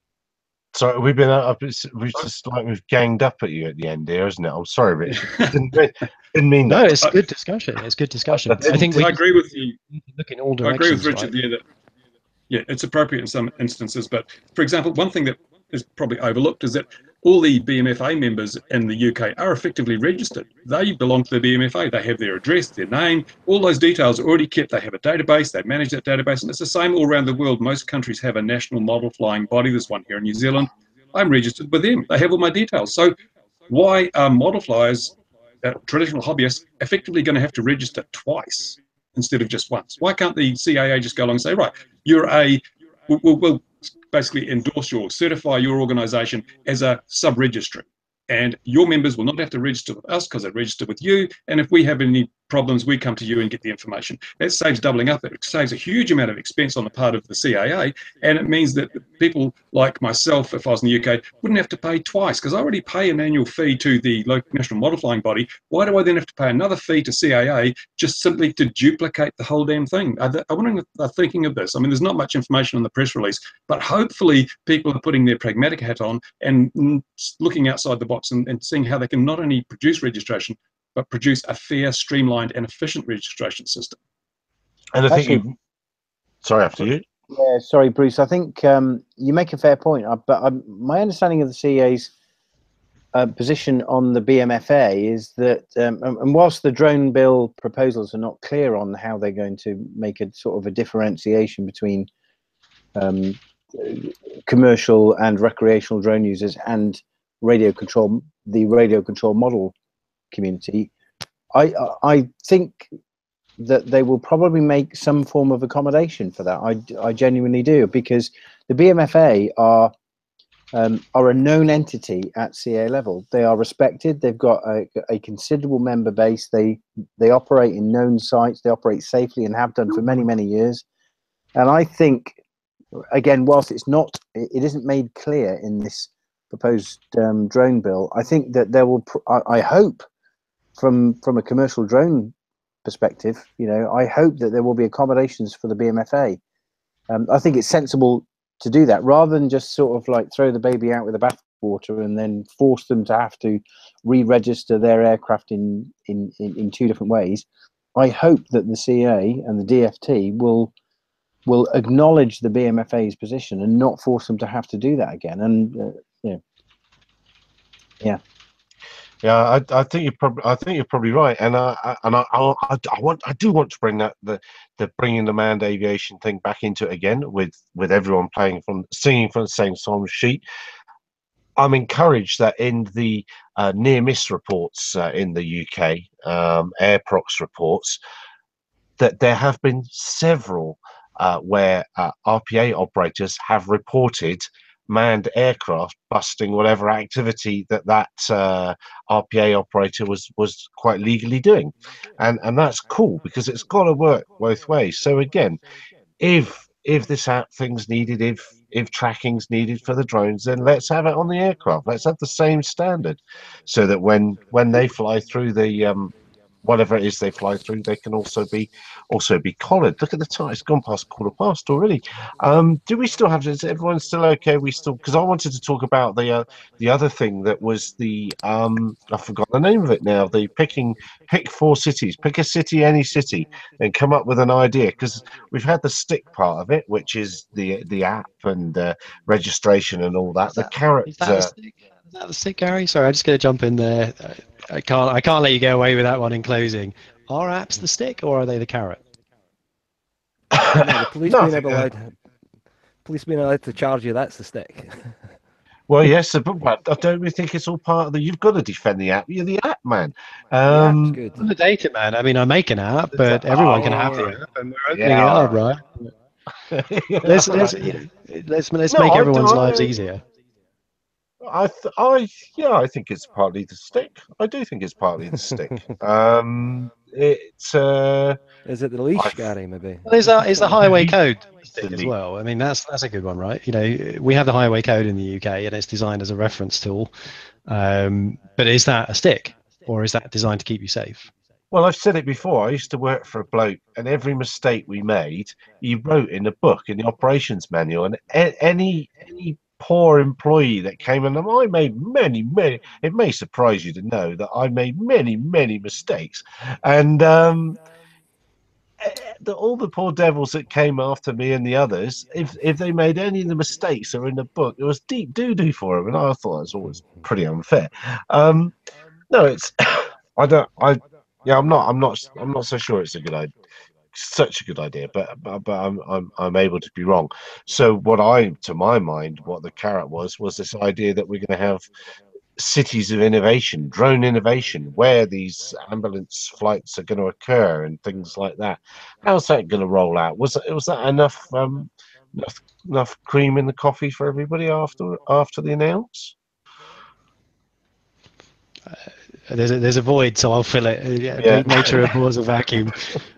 So we've we've ganged up at you at the end here, isn't it? I'm sorry, Richard. Didn't mean that. No, it's good discussion. It's good discussion. I think I agree with you. Look in all directions. I agree with Richard right? there that, yeah, it's appropriate in some instances. But for example, one thing that is probably overlooked is that all the BMFA members in the UK are effectively registered. They belong to the BMFA. They have their address, their name, all those details are already kept. They have a database, they manage that database, and it's the same all around the world. Most countries have a national model flying body. There's one here in New Zealand. I'm registered with them. They have all my details. So why are model flyers, traditional hobbyists, effectively going to have to register twice instead of just once? Why can't the CAA just go along and say, right, we'll basically endorse certify your organisation as a sub-registry, and your members will not have to register with us because they register with you, and if we have any problems, we come to you and get the information. That saves doubling up. It saves a huge amount of expense on the part of the CAA, and it means that people like myself, if I was in the UK, wouldn't have to pay twice, because I already pay an annual fee to the local national model flying body. Why do I then have to pay another fee to CAA just simply to duplicate the whole damn thing? I wonder if they're thinking of this. I mean, there's not much information on the press release, but hopefully people are putting their pragmatic hat on and looking outside the box and seeing how they can not only produce registration, but produce a fair, streamlined and efficient registration system. And I think sorry, after you. Yeah, sorry, Bruce. I think you make a fair point, but my understanding of the CAA's position on the BMFA is that, and whilst the drone bill proposals are not clear on how they're going to make a sort of a differentiation between commercial and recreational drone users and the radio control model community, I think that they will probably make some form of accommodation for that. I genuinely do, because the BMFA are are a known entity at CA level. They are respected. They've got a considerable member base. They operate in known sites. They operate safely and have done for many, many years. And I think, again, whilst it isn't made clear in this proposed drone bill, I think that there will, I hope, from a commercial drone perspective, I hope that there will be accommodations for the BMFA. I think it's sensible to do that rather than just sort of like throw the baby out with the bathwater and then force them to have to re-register their aircraft in two different ways. I hope that the CA and the DFT will acknowledge the BMFA's position and not force them to have to do that again. And Yeah, I think you're probably right, and I do want to bring the bringing the manned aviation thing back into it again with everyone singing from the same song sheet. I'm encouraged that in the near miss reports in the UK, AirProx reports, that there have been several where RPA operators have reported manned aircraft busting whatever activity that RPA operator was quite legally doing, and that's cool because it's got to work both ways. So again, if this thing's needed, if tracking's needed for the drones, then let's have it on the aircraft. Let's have the same standard, so that when they fly through the whatever it is they fly through, they can also be collared. Look at the time; it's gone past 1:15 already. Do we still have? Is everyone still okay? We still, because I wanted to talk about the other thing that was the I forgot the name of it now. The pick 4 cities, pick a city, any city, and come up with an idea. Because we've had the stick part of it, which is the app and registration and all that. The carrot. Is that the stick, Gary? Sorry, I'm just going to jump in there. I can't let you get away with that one in closing. Are apps the stick or are they the carrot? No, the police being allowed to charge you, that's the stick. Well, yes, but I don't think it's all part of the. You've got to defend the app. You're the app man. The app's good. I'm the data man. I mean, I make an app, but everyone can have the app, and we're opening it up, right? Let's make everyone's lives easier. I think it's partly the stick. I do think it's partly the stick. Is it the leash, Gary? Maybe. Well, is the highway code stick as well? I mean, that's a good one, right? We have the highway code in the UK, and it's designed as a reference tool. But is that a stick, or is that designed to keep you safe? Well, I've said it before. I used to work for a bloke, and every mistake we made, he wrote in a book in the operations manual, and any poor employee that came in, and I made many, it may surprise you to know that I made many mistakes, and all the poor devils that came after me and the others, if they made any of the mistakes that were in the book, it was deep doo-doo for them, and I thought it was always pretty unfair. No, it's I'm not so sure it's a good idea. Such a good idea, but I'm able to be wrong. So to my mind, what the carrot was this idea that we're going to have cities of innovation, drone innovation, where these ambulance flights are going to occur and things like that. How's that going to roll out? Was that enough cream in the coffee for everybody after the announce? There's a void, so I'll fill it. Nature abhors a vacuum.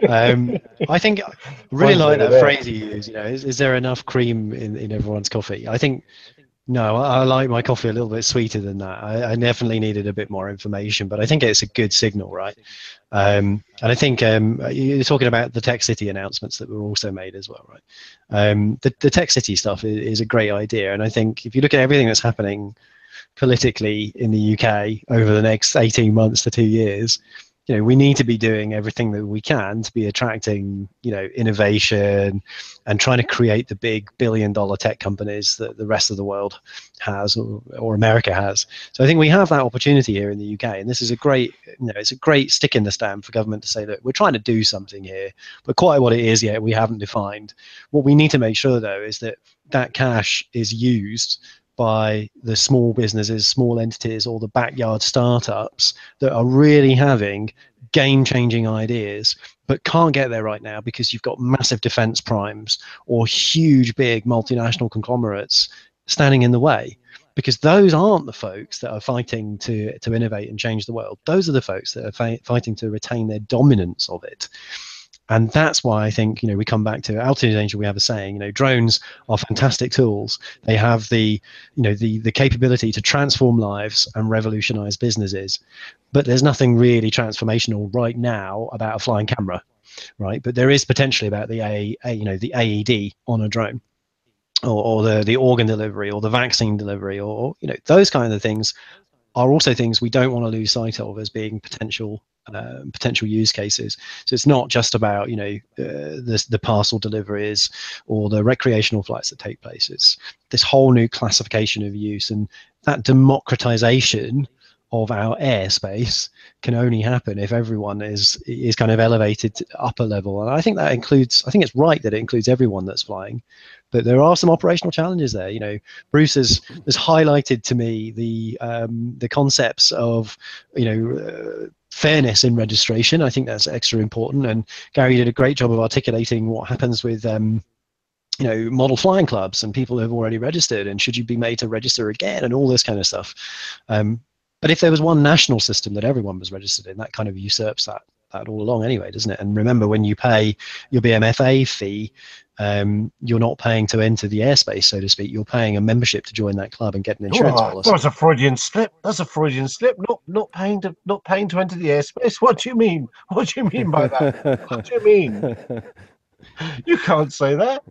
I think I really like that phrase you use. Is there enough cream in everyone's coffee? I think no. I like my coffee a little bit sweeter than that. I definitely needed a bit more information, but I think it's a good signal, right? And I think you're talking about the Tech City announcements that were also made as well, right? The Tech City stuff is a great idea, and I think if you look at everything that's happening politically in the UK over the next 18 months to 2 years, we need to be doing everything that we can to be attracting, innovation and trying to create the big billion-dollar tech companies that the rest of the world has or America has. So I think we have that opportunity here in the UK, and this is a great, it's a great stick in the stand for government to say, look, we're trying to do something here, but quite what it is yet we haven't defined. What we need to make sure though is that cash is used by the small businesses, small entities, or the backyard startups that are really having game-changing ideas, but can't get there right now because you've got massive defense primes or huge, big multinational conglomerates standing in the way. because those aren't the folks that are fighting to innovate and change the world. Those are the folks that are fighting to retain their dominance of it. And that's why I think, we come back to Altitude Angel. We have a saying, drones are fantastic tools. They have the capability to transform lives and revolutionize businesses. But there's nothing really transformational right now about a flying camera, right? But there is potentially about the the AED on a drone, or the organ delivery, or the vaccine delivery, or those kind of things are also things we don't want to lose sight of as being potential use cases. So it's not just about the parcel deliveries or the recreational flights that take place. It's this whole new classification of use, and that democratization of our airspace can only happen if everyone is kind of elevated to upper level. And I think that includes, I think it's right that it includes everyone that's flying, but there are some operational challenges there. Bruce has highlighted to me the concepts of fairness in registration. I think that's extra important, and Gary did a great job of articulating what happens with model flying clubs and people who have already registered, and should you be made to register again, and all this kind of stuff. But if there was one national system that everyone was registered in, that kind of usurps that all along anyway, doesn't it? And remember, when you pay your BMFA fee, you're not paying to enter the airspace, so to speak. You're paying a membership to join that club and get an insurance policy. That's a Freudian slip. That's a Freudian slip. Not paying to enter the airspace. What do you mean? What do you mean by that? What do you mean? You can't say that.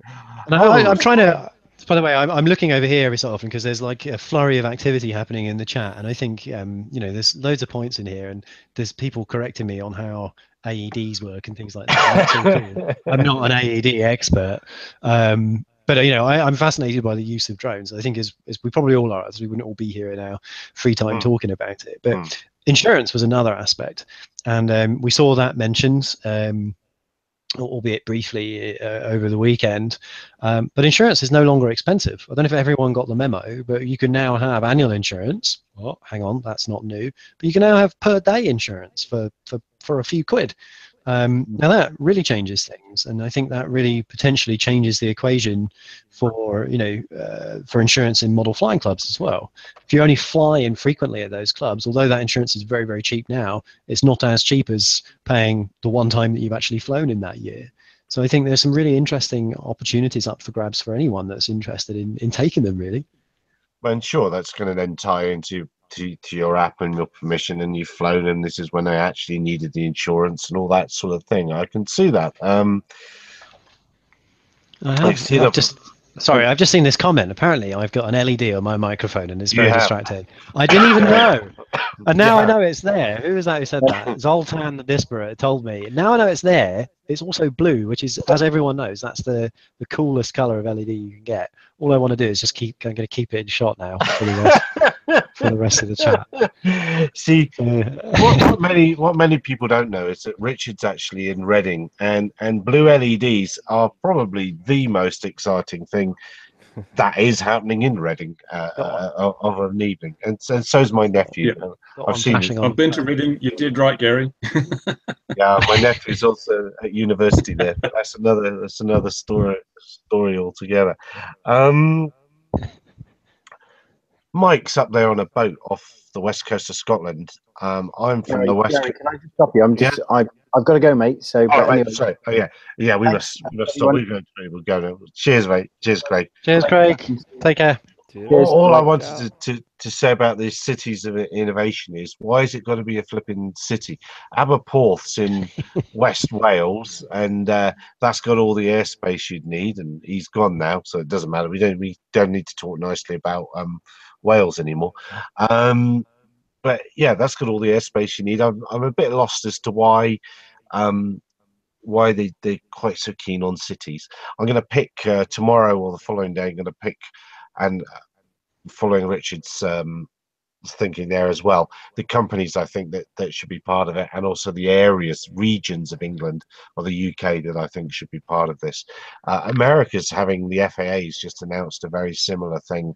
And I'm trying to. By the way, I'm looking over here every so often because there's like a flurry of activity happening in the chat, and I think there's loads of points in here, and there's people correcting me on how AEDs work and things like that. Cool. I'm not an AED expert, but I'm fascinated by the use of drones. I think as we probably all are, as we wouldn't all be here in our free time talking about it. But insurance was another aspect, and we saw that mentioned, albeit briefly, over the weekend. But insurance is no longer expensive. I don't know if everyone got the memo, but you can now have annual insurance. Oh, hang on, that's not new. But you can now have per day insurance for a few quid. Now that really changes things, and I think that really potentially changes the equation for insurance in model flying clubs as well. If you only fly infrequently at those clubs, although that insurance is very, very cheap now, it's not as cheap as paying the one time that you've actually flown in that year. So I think there's some really interesting opportunities up for grabs for anyone that's interested in taking them, really. Well, and sure, that's going to then tie into to your app and your permission, and you've flown, and this is when I actually needed the insurance and all that sort of thing. I can see that. I've just seen this comment. Apparently, I've got an LED on my microphone, and it's very distracting. I didn't even know, and now I know it's there. Who was that who said that? Zoltan the Disparate told me. Now I know it's there. It's also blue, which is, as everyone knows, that's the coolest color of LED you can get. All I want to do is just I'm going to keep it in shot now for the rest of the chat. See, what many people don't know is that Richard's actually in Reading, and blue LEDs are probably the most exciting thing that is happening in Reading of an evening, and so's my nephew. Yeah. I've been to Reading. You did right, Gary. Yeah, my nephew's also at university there, but that's another story altogether. Mike's up there on a boat off the west coast of Scotland. I'm from the west. Gary, can I just stop you? I've got to go, mate. So, anyway. Sorry. Yeah. We must stop. We'll go now. Cheers, mate. Cheers, Craig. Cheers, Craig. Take care. All I wanted to say about these cities of innovation is, why is it got to be a flipping city? Aberporth's in West Wales, and that's got all the airspace you'd need, and he's gone now, so it doesn't matter. We don't need to talk nicely about Wales anymore. But yeah, that's got all the airspace you need. I'm a bit lost as to why they're quite so keen on cities. I'm going to pick tomorrow or the following day. I'm going to pick, and following Richard's thinking there as well, the companies I think that should be part of it, and also the regions of England or the UK that I think should be part of this. America's having, the FAA's just announced a very similar thing.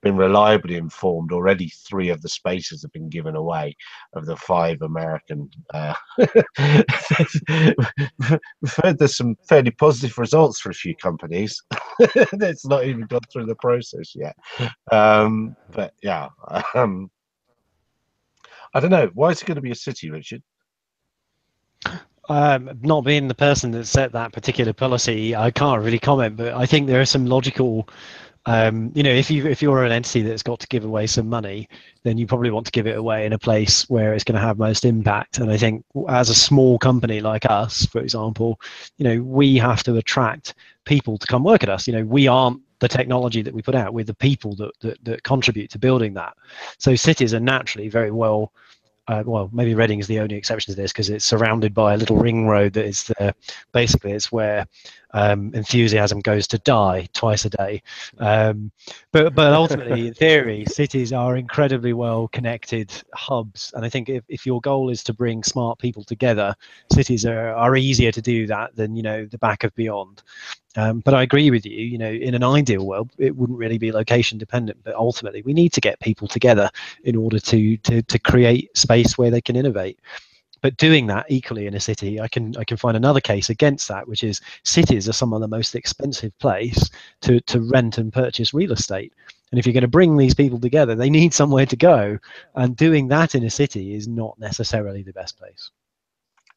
been reliably informed. Already 3 of the spaces have been given away of the 5 American. We've heard there's some fairly positive results for a few companies. It's not even gone through the process yet. But yeah, I don't know. Why is it going to be a city, Richard? Not being the person that set that particular policy, I can't really comment, but I think there are some logical, you know, if you're an entity that's got to give away some money, then you probably want to give it away in a place where it's going to have most impact. And I think as a small company like us, for example, you know, we have to attract people to come work at us. You know, we aren't the technology that we put out, we're the people that contribute to building that. So cities are naturally very well, well, maybe Reading is the only exception to this because it's surrounded by a little ring road that is there. Basically, it's where enthusiasm goes to die twice a day. But ultimately, in theory, cities are incredibly well connected hubs. And I think if your goal is to bring smart people together, cities are easier to do that than, you know, the back of beyond. But I agree with you, you know, in an ideal world, it wouldn't really be location dependent, but ultimately we need to get people together in order to create space where they can innovate. But doing that equally in a city, I can find another case against that, which is cities are some of the most expensive place to rent and purchase real estate. And if you're going to bring these people together, they need somewhere to go. And doing that in a city is not necessarily the best place.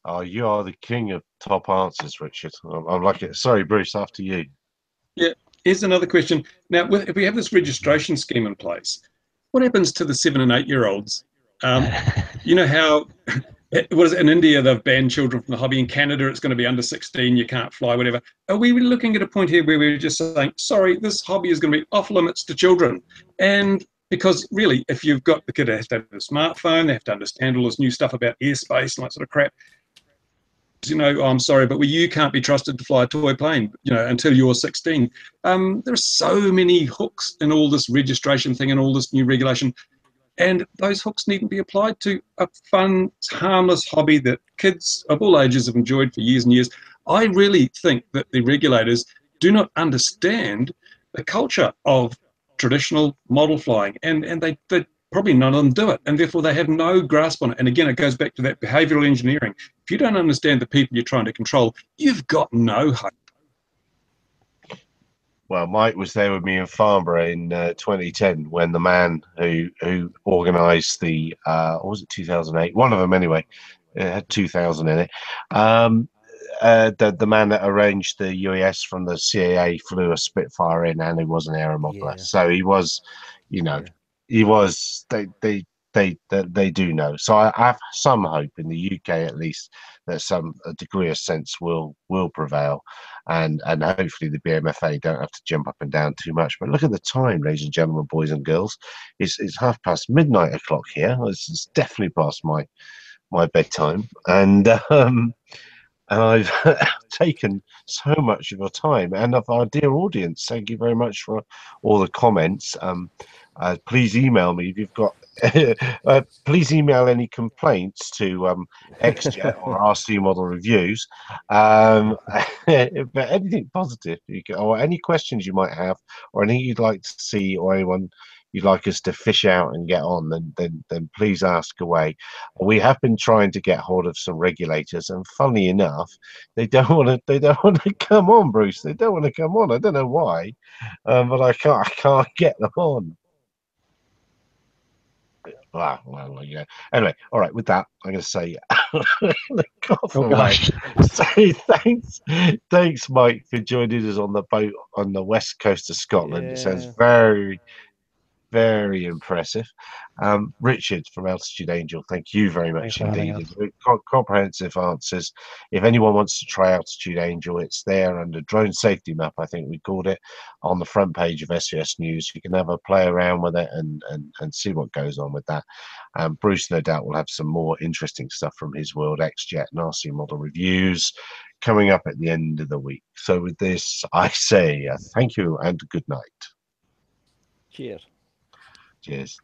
Oh, you are the king of top answers, Richard. I'm like it. Sorry, Bruce, after you. Yeah, here's another question. Now, if we have this registration scheme in place, what happens to the 7 and 8-year-olds? You know how, what is it, in India, they've banned children from the hobby. In Canada, it's going to be under 16, you can't fly, whatever. Are we looking at a point here where we're just saying, sorry, this hobby is going to be off limits to children? And because really, if you've got the kid has to have a smartphone, they have to understand all this new stuff about airspace and that sort of crap. You know, oh, I'm sorry, but you can't be trusted to fly a toy plane, you know, until you're 16. There are so many hooks in all this registration thing and all this new regulation. And those hooks need to be applied to a fun, harmless hobby that kids of all ages have enjoyed for years and years. I really think that the regulators do not understand the culture of traditional model flying, and they probably none of them do it, and therefore they have no grasp on it. And again, it goes back to that behavioral engineering. If you don't understand the people you're trying to control, you've got no hope. Well, Mike was there with me in Farnborough in 2010 when the man who organised the, what was it, 2008? One of them anyway. It had 2000 in it. The man that arranged the UES from the CAA flew a Spitfire in, and he was an aero modeler. Yeah. So he was, you know, he was. They do know. So I have some hope in the UK at least that a degree of sense will prevail, and hopefully the BMFA don't have to jump up and down too much. But look at the time, ladies and gentlemen, boys and girls. It's 1:30 midnight here. It's definitely past my bedtime, and I've taken so much of your time and of our dear audience. Thank you very much for all the comments. Please email me if you've got. Please email any complaints to XJet or RC Model Reviews. But anything positive, or any questions you might have, or anything you'd like to see, or anyone you'd like us to fish out and get on, then please ask away. We have been trying to get hold of some regulators, and funnily enough, they don't want to come on, Bruce. They don't want to come on. I don't know why, but I can't get them on. Wow, well, yeah. Anyway, all right. With that, I'm going to say, cough away. Say thanks, Mike, for joining us on the boat on the west coast of Scotland. It sounds very, very impressive. Richard from Altitude Angel, thank you very much indeed. Comprehensive answers. If anyone wants to try Altitude Angel, it's there under Drone Safety Map, I think we called it, on the front page of SVS News. You can have a play around with it and see what goes on with that. Bruce, no doubt, will have some more interesting stuff from his world, XJet and RC Model Reviews, coming up at the end of the week. So with this, I say thank you and good night. Cheers. Cheers.